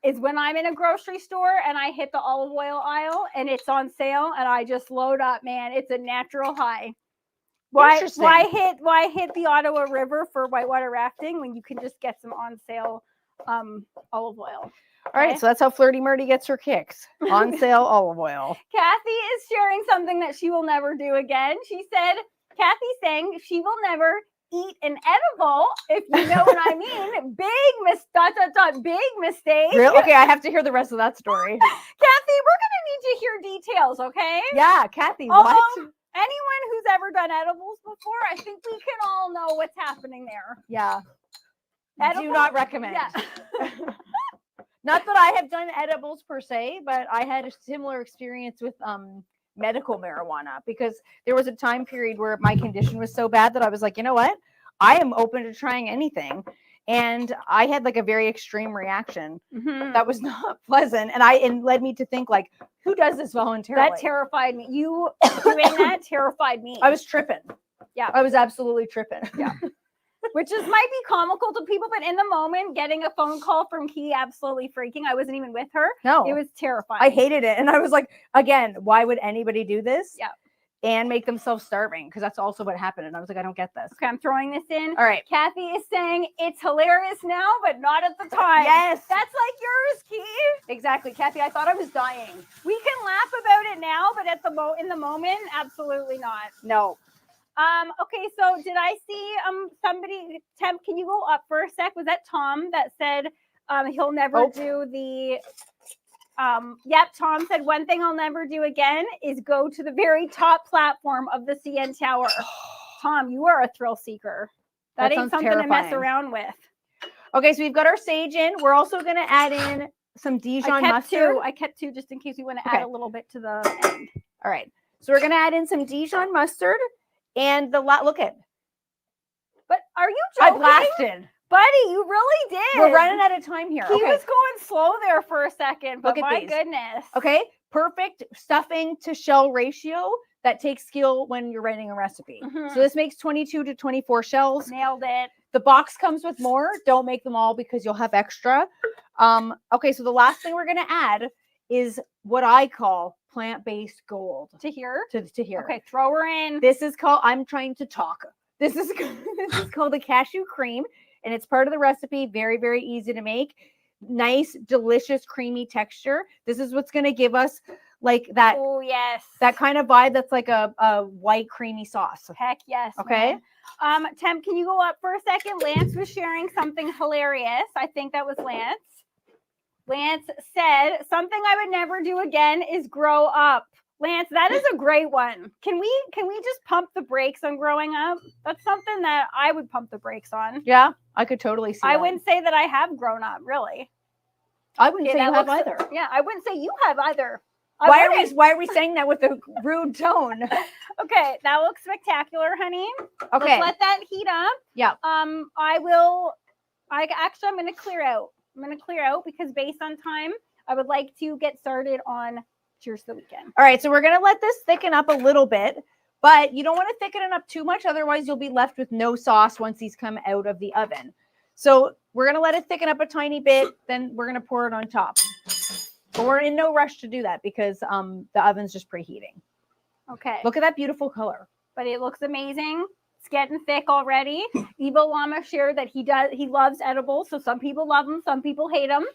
is when I'm in a grocery store and I hit the olive oil aisle and it's on sale and I just load up, man. It's a natural high. Why hit the Ottawa River for whitewater rafting when you can just get some on sale olive oil?
All right, so that's how Flirty Murdy gets her kicks. On sale olive oil.
Kathy is sharing something that she will never do again. She said, Kathy's saying she will never eat an edible, if you know what I mean. Big mistake.
Really? Okay, I have to hear the rest of that story.
Kathy, we're going to need to hear details, okay?
Yeah, Kathy, what?
Anyone who's ever done edibles before, I think we can all know what's happening there.
Yeah.
Edibles?
Do not recommend.
Yeah.
Not that I have done edibles per se, but I had a similar experience with medical marijuana because there was a time period where my condition was so bad that I was like, you know what? I am open to trying anything. And I had like a very extreme reaction that was not pleasant. And it led me to think like, who does this voluntarily?
That terrified me. You doing that terrified me.
I was tripping.
Yeah.
I was absolutely tripping.
Yeah. Which might be comical to people, but in the moment, getting a phone call from Key, absolutely freaking. I wasn't even with her.
No.
It was terrifying.
I hated it. And I was like, again, why would anybody do this?
Yeah.
and make themselves starving, because that's also what happened. And I was like, I don't get this.
Okay, I'm throwing this in.
All right.
Kathy is saying it's hilarious now, but not at the time.
Yes.
That's like yours, Keith.
Exactly. Kathy, I thought I was dying.
We can laugh about it now, but at in the moment, absolutely not.
No.
Okay, so did I see somebody, Temp, can you go up for a sec? Was that Tom that said he'll never do the yep, Tom said one thing I'll never do again is go to the very top platform of the CN Tower. Tom, you are a thrill seeker. That ain't something to mess around with.
Okay, so we've got our sage in. We're also going to add in some Dijon mustard.
I kept two just in case we want to add a little bit to the end.
All right. So we're going to add in some Dijon mustard and look at.
But are you joking?
I blasted.
Buddy, you really did.
We're running out of time here.
He was going slow there for a second, but
look at these.
Goodness.
Okay, perfect stuffing to shell ratio. That takes skill when you're writing a recipe. So this makes 22 to 24 shells.
Nailed it.
The box comes with more. Don't make them all because you'll have extra. Okay, so the last thing we're going to add is what I call plant-based gold.
To here?
To here.
Okay, throw her in.
This is called, I'm trying to talk. This is called the cashew cream, and it's part of the recipe. Very, very easy to make. Nice, delicious, creamy texture. This is what's going to give us like that.
Oh, yes.
That kind of vibe that's like a white creamy sauce.
Heck yes.
Okay.
Man. Temp, can you go up for a second? Lance was sharing something hilarious. I think that was Lance. Lance said, something I would never do again is grow up. Lance, that is a great one. Can we just pump the brakes on growing up? That's something that I would pump the brakes on.
Yeah, I could totally see that.
Wouldn't say that I have grown up, really.
I wouldn't say you have either.
Yeah, I wouldn't say you have either.
Why are we saying that with a rude tone?
Okay, that looks spectacular, honey.
Okay.
Let's let that heat up.
Yeah.
I'm going to clear out. I'm going to clear out because based on time, I would like to get started on Cheers to the Weekend.
All right, so we're going to let this thicken up a little bit, but you don't want to thicken it up too much. Otherwise, you'll be left with no sauce once these come out of the oven. So we're going to let it thicken up a tiny bit. Then we're going to pour it on top. But we're in no rush to do that because the oven's just preheating.
Okay.
Look at that beautiful color.
But it looks amazing. It's getting thick already. Evo Llama shared that he loves edibles. So some people love them, some people hate them.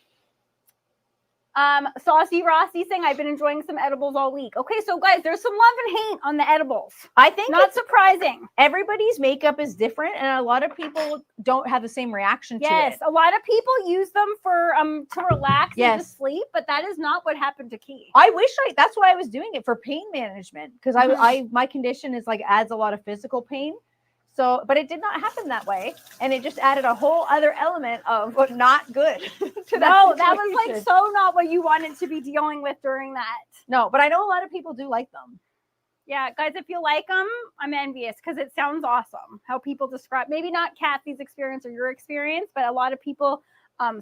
Saucy Rossi saying I've been enjoying some edibles all week. Okay, so guys, there's some love and hate on the edibles.
I think
not surprising.
Everybody's makeup is different, and a lot of people don't have the same reaction to it.
Yes, a lot of people use them for to relax and to sleep, but that is not what happened to Key.
That's why I was doing it for pain management, because my condition is like adds a lot of physical pain. So, but it did not happen that way. And it just added a whole other element of not good to that.
No, that was like so not what you wanted to be dealing with during that.
No, but I know a lot of people do like them.
Yeah, guys, if you like them, I'm envious because it sounds awesome. How people describe, maybe not Kathy's experience or your experience, but a lot of people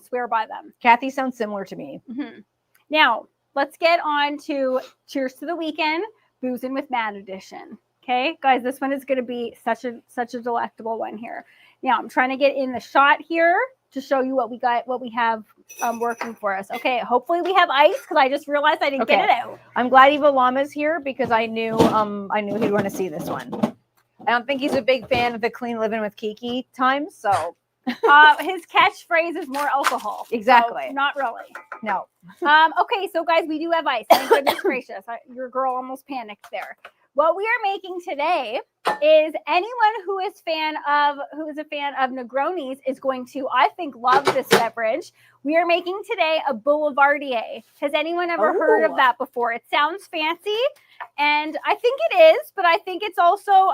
swear by them.
Kathy sounds similar to me.
Now, let's get on to Cheers to the Weekend, Boozing with Matt edition. Okay, guys, this one is going to be such a delectable one here. Now, I'm trying to get in the shot here to show you what we have working for us. Okay, hopefully we have ice because I just realized I didn't get it out. I'm glad
Evo Llama's here because I knew he'd want to see this one. I don't think he's a big fan of the clean living with Kiki times, so
his catchphrase is more alcohol.
Exactly.
So not really.
No.
Okay, so guys, we do have ice. Thank goodness gracious. Your girl almost panicked there. What we are making today is anyone who is a fan of Negronis is going to, I think, love this beverage. We are making today a Boulevardier. Has anyone ever heard of that before? It sounds fancy, and I think it is, but I think it's also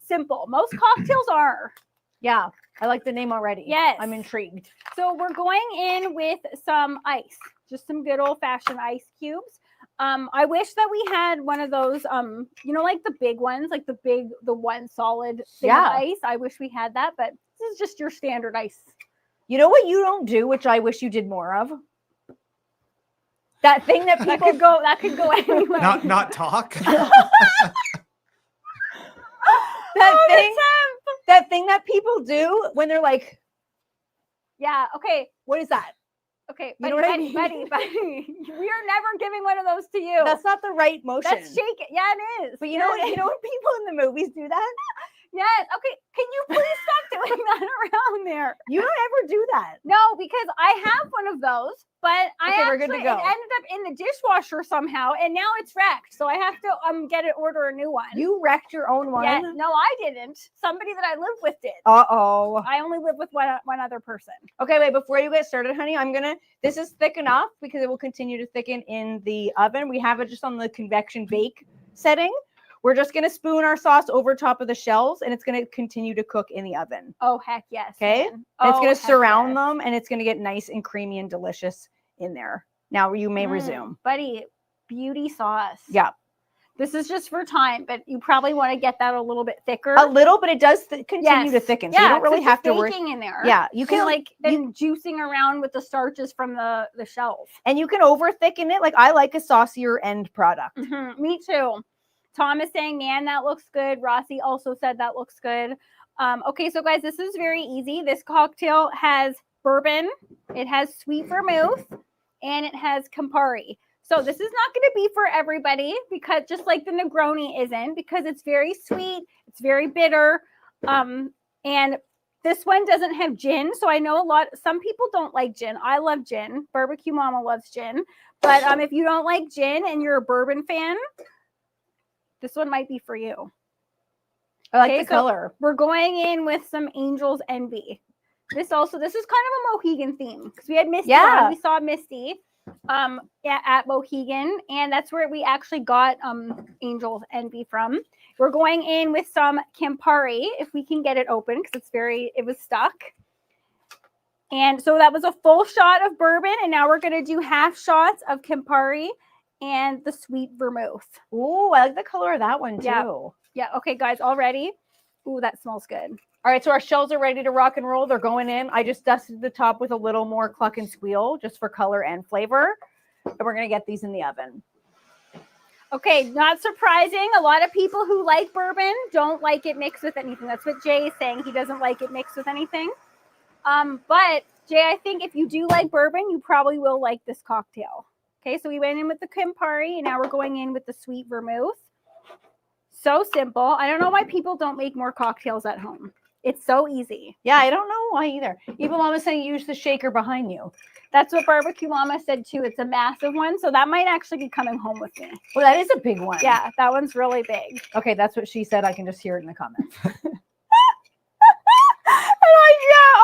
simple. Most cocktails are.
Yeah, I like the name already.
Yes.
I'm intrigued.
So we're going in with some ice, just some good old-fashioned ice cubes. I wish that we had one of those, like the big ones, like the one solid thing of ice. I wish we had that, but this is just your standard ice.
You know what you don't do, which I wish you did more of? That thing that people
that could go anywhere.
Not talk.
That thing that people do when they're like,
yeah, okay,
what is that?
Okay,
You
buddy,
know what I
buddy,
mean?
buddy. We are never giving one of those to you.
That's not the right motion.
That's shake it. Yeah, it is.
But you
Yeah,
know,
it
you know when people in the movies do that?
Yes. Okay. Can you please stop doing that around there?
You don't ever do that.
No, because I have one of those, but
Okay, we're good to
it
go.
ended up in the dishwasher somehow, and now it's wrecked. So I have to order a new one.
You wrecked your own one?
Yeah, no, I didn't. Somebody that I live with did.
Uh-oh.
I only live with one other person.
Okay, wait, before you get started, honey, this is thick enough because it will continue to thicken in the oven. We have it just on the convection bake setting. We're just going to spoon our sauce over top of the shells, and it's going to continue to cook in the oven.
Oh, heck yes.
Okay?
Man.
And it's
Oh,
going to
heck
surround
yes.
them, and it's going to get nice and creamy and delicious in there. Now you may resume.
Buddy, beauty sauce.
Yeah.
This is just for time, but you probably want to get that a little bit thicker.
A little, but it does continue to thicken. So you don't really have to worry.
Baking in there.
Yeah, you can
then juicing around with the starches from the shells.
And you can over thicken it. Like I like a saucier end product.
Me too. Tom is saying, man, that looks good. Rossi also said that looks good. Okay, so guys, this is very easy. This cocktail has bourbon, it has sweet vermouth, and it has Campari. So this is not going to be for everybody because just like the Negroni isn't, because it's very sweet, it's very bitter, and this one doesn't have gin. So I know some people don't like gin. I love gin. Barbecue Mama loves gin. But if you don't like gin and you're a bourbon fan, this one might be for you.
I like the color.
We're going in with some Angel's Envy. This is kind of a Mohegan theme because we had Misty.
Yeah.
We saw Misty at Mohegan, and that's where we actually got Angel's Envy from. We're going in with some Campari if we can get it open because it was stuck. And so that was a full shot of bourbon, and now we're going to do half shots of Campari and the sweet vermouth.
Ooh, I like the color of that one too.
Yeah. Okay, guys, all ready? Ooh, that smells good.
All right, so our shells are ready to rock and roll. They're going in. I just dusted the top with a little more cluck and squeal just for color and flavor. And we're going to get these in the oven.
Okay, not surprising. A lot of people who like bourbon don't like it mixed with anything. That's what Jay is saying. He doesn't like it mixed with anything. But Jay, I think if you do like bourbon, you probably will like this cocktail. Okay, so we went in with the Campari, and now we're going in with the sweet vermouth. So simple. I don't know why people don't make more cocktails at home. It's so easy.
Yeah, I don't know why either. Evil Mama saying use the shaker behind you.
That's what Barbecue Mama said too. It's a massive one, so that might actually be coming home with me.
Well, that is a big one.
Yeah, that one's really big.
Okay, that's what she said. I can just hear it in the comments.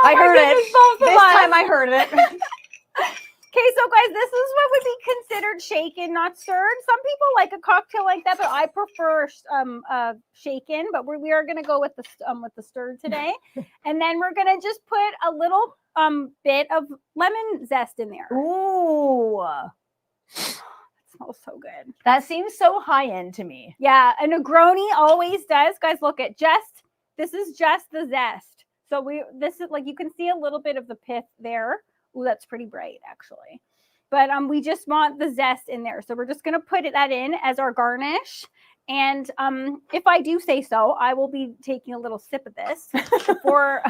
I
heard it. This time I heard it.
Okay, so guys, this is what would be considered shaken, not stirred. Some people like a cocktail like that, but I prefer shaken. But we are going to go with the stirred today, and then we're going to just put a little bit of lemon zest in there.
Ooh,
it smells so good.
That seems so high end to me.
Yeah, a Negroni always does. Guys, look at this is just the zest. So this is like you can see a little bit of the pith there. Ooh, that's pretty bright, actually. But we just want the zest in there. So we're just going to put that in as our garnish. And if I do say so, I will be taking a little sip of this before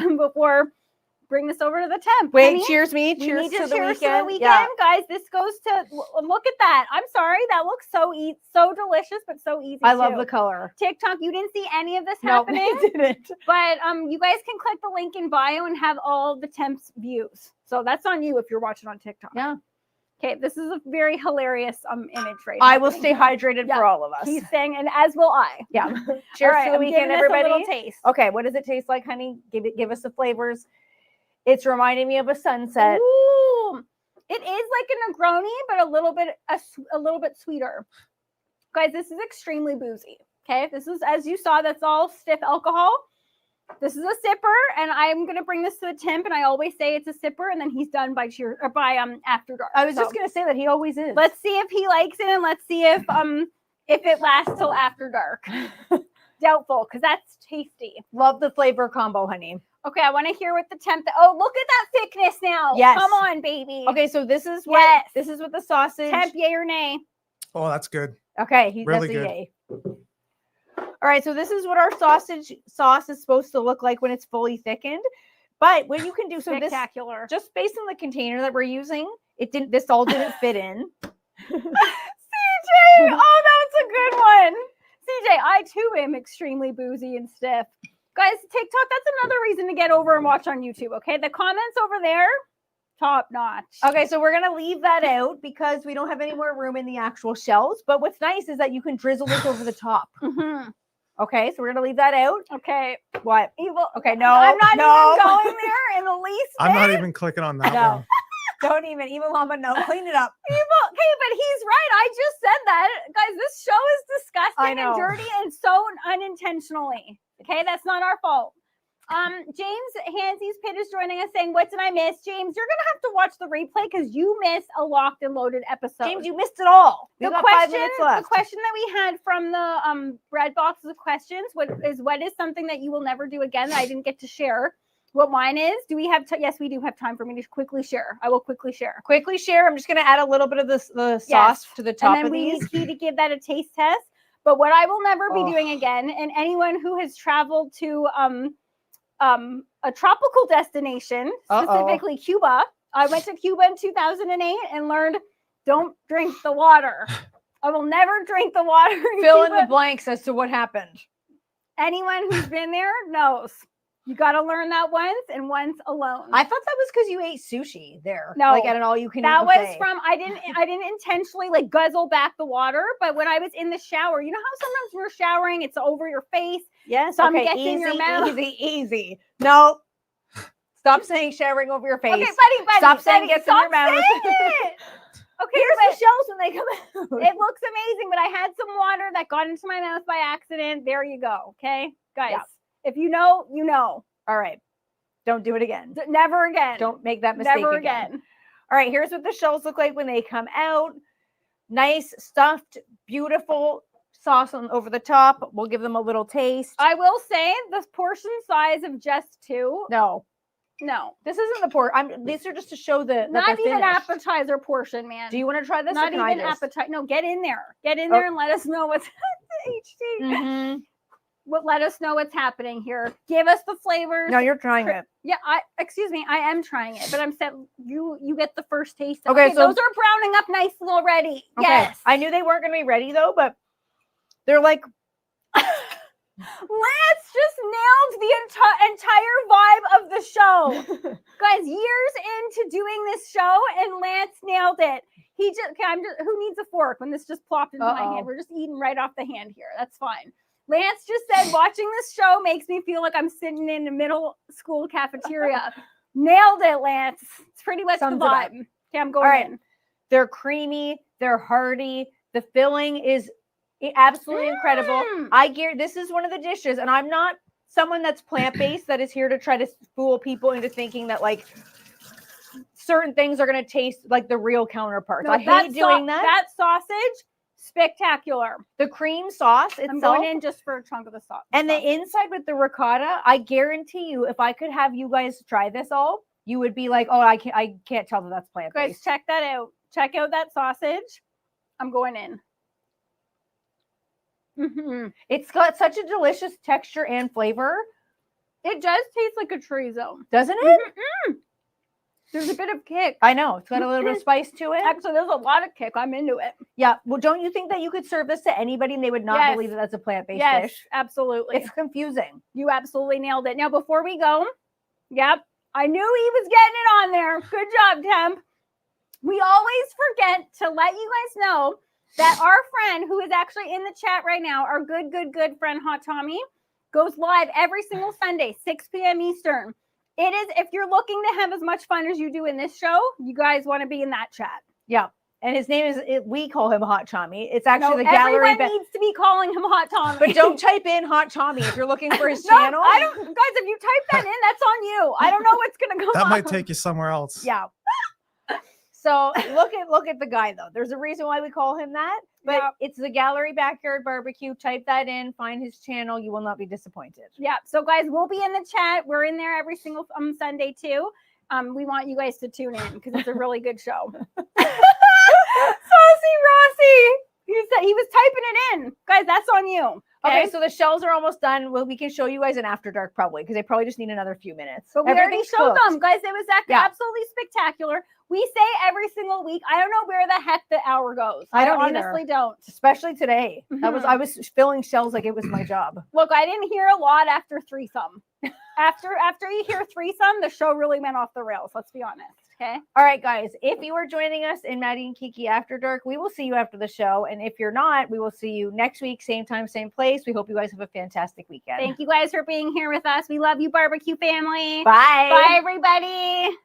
bring this over to the temp.
Wait,
Honey,
cheers me. Cheers to the weekend.
Yeah. Guys. This goes to, look at that. I'm sorry. That looks so delicious, but so easy
I love the color.
TikTok, you didn't see any of this happening.
No, I didn't.
But you guys can click the link in bio and have all the temps views. So that's on you if you're watching on TikTok.
Yeah.
Okay, this is a very hilarious image right
I will stay hydrated for all of us.
He's saying, and as will I.
Yeah. Cheers to the weekend, everybody.
A little taste.
Okay, what does it taste like, honey? Give us the flavors. It's reminding me of a sunset.
Ooh, it is like a Negroni, but a little bit sweeter. Guys, this is extremely boozy. Okay, this is, as you saw, that's all stiff alcohol. This is a sipper, and I'm gonna bring this to the temp, and I always say it's a sipper, and then he's done by after dark.
I was just gonna say that he always is.
Let's see if he likes it, and let's see if it lasts till after dark. Doubtful, because that's tasty.
Love the flavor combo, honey.
Okay, I want to hear what the temp. Oh, look at that thickness now.
Yes.
Come on, baby.
Okay, so this is what the sausage.
Temp, yay or nay?
Oh, that's good.
Okay,
Really
that's a
good.
yay. All right, so this is what our sausage sauce is supposed to look like when it's fully thickened. But what you can do, so this
Spectacular.
just based on the container that we're using, this all didn't fit in.
CJ, oh, that's a good one. CJ, I too am extremely boozy and stiff. Guys, TikTok, that's another reason to get over and watch on YouTube, okay? The comments over there, top notch.
Okay, so we're gonna leave that out because we don't have any more room in the actual shells. But what's nice is that you can drizzle this over the top.
Mm-hmm.
Okay, so we're gonna leave that out.
Okay.
What?
Evil.
Okay, no,
I'm not
no.
even going there in the least
I'm not
bit.
even clicking on that
No.
one.
Don't even, Evil Llama, no, clean it up.
Evil. Okay, but he's right. I just said that. Guys, this show is disgusting and dirty and so unintentionally. Okay, that's not our fault. James Hansy's Pit is joining us saying, what did I miss? James, you're going to have to watch the replay because you missed a locked and loaded episode.
James, you missed it all.
The question that we had from the bread boxes of questions what is something that you will never do again that I didn't get to share? What mine is? Do we have yes, we do have time for me to quickly share. I will quickly share.
Quickly share. I'm just going to add a little bit of the sauce to the top
and then
of
we
these.
need Key to give that a taste test. But what I will never be doing again, and anyone who has traveled to a tropical destination, specifically Cuba. I went to Cuba in 2008 and learned don't drink the water. I will never drink the water.
Fill in the blanks as to what happened.
Anyone who's been there knows. You got to learn that once and once alone.
I thought that was because you ate sushi there.
No,
like at an all-you-can-eat
that
buffet.
was from I didn't intentionally like guzzle back the water, but when I was in the shower, you know how sometimes we're showering, it's over your face.
Yes,
some
okay,
gets in your mouth.
Easy. No, stop saying showering over your face.
Okay, buddy.
Stop saying gets in your mouth.
Okay,
here's the shells when they come out.
It looks amazing, but I had some water that got into my mouth by accident. There you go. Okay, guys. Yeah. If you know, you know.
All right. Don't do it again.
Never again.
Don't make that mistake
Never again.
All right. Here's what the shells look like when they come out. Nice, stuffed, beautiful sauce over the top. We'll give them a little taste.
I will say the portion size of just 2.
No.
This
isn't the portion. These are just to show
not even appetizer portion, man.
Do you want to try this?
Not even appetizer. No, get in there. Get in there and let us know what's HT.
Mm-hmm.
Let us know what's happening here. Give us the flavors.
No, you're trying it.
Yeah, excuse me, I am trying it, but I'm saying you get the first taste.
Okay, so
those are browning up nice and already.
Okay.
Yes.
I knew they weren't going to be ready though, but they're like
Lance just nailed the entire vibe of the show. Guys, years into doing this show and Lance nailed it. Who needs a fork when this just plopped into my hand? We're just eating right off the hand here. That's fine. Lance just said, watching this show makes me feel like I'm sitting in a middle school cafeteria. Nailed it, Lance. It's pretty much the vibe. Okay, I'm going in.
They're creamy. They're hearty. The filling is absolutely incredible. This is one of the dishes, and I'm not someone that's plant-based that is here to try to fool people into thinking that like certain things are going to taste like the real counterparts.
No,
I hate doing that.
That sausage, spectacular.
The cream sauce itself.
I'm going in just for a chunk of the sauce.
And the inside with the ricotta, I guarantee you, if I could have you guys try this all, you would be like, oh, I can't tell that that's plant-based.
Guys, check that out. Check out that sausage. I'm going in. Mm-hmm.
It's got such a delicious texture and flavor.
It does taste like a chorizo.
Doesn't it?
Mm-hmm. There's a bit of kick.
I know. It's got a little bit of spice to it.
Actually, there's a lot of kick. I'm into it.
Yeah. Well, don't you think that you could serve this to anybody and they would not believe that that's a plant-based dish?
Yes, absolutely.
It's confusing.
You absolutely nailed it. Now, before we go, I knew he was getting it on there. Good job, Temp. We always forget to let you guys know that our friend who is actually in the chat right now, our good friend Hot Tommy, goes live every single Sunday, 6 p.m. Eastern. It is, if you're looking to have as much fun as you do in this show, you guys want to be in that chat.
Yeah. And his name is, we call him Hot Tommy. It's actually the gallery.
Everyone needs to be calling him Hot Tommy.
But don't type in Hot Tommy if you're looking for his channel.
Guys, if you type that in, that's on you. I don't know what's going to go on.
That might take you somewhere else.
Yeah. So look at the guy though. There's a reason why we call him that. But it's the Gallery Backyard Barbecue. Type that in, find his channel. You will not be disappointed.
Yeah. So guys, we'll be in the chat. We're in there every single Sunday too. We want you guys to tune in because it's a really good show. Saucy Rossi. He was typing it in. Guys, that's on you.
Okay, so the shells are almost done. Well, we can show you guys an after dark probably because they probably just need another few minutes.
But we already
Everything's
showed
cooked.
them, guys. It was
Yeah.
absolutely spectacular. We say every single week. I don't know where the heck the hour goes.
I don't either.
honestly don't.
Especially today.
Mhm.
I was filling shells like it was my job.
Look, I didn't hear a lot after threesome. after you hear threesome, the show really went off the rails. Let's be honest. Okay.
All right, guys. If you are joining us in Maddie and Kiki After Dark, we will see you after the show. And if you're not, we will see you next week, same time, same place. We hope you guys have a fantastic weekend.
Thank you guys for being here with us. We love you, barbecue family.
Bye.
Bye, everybody.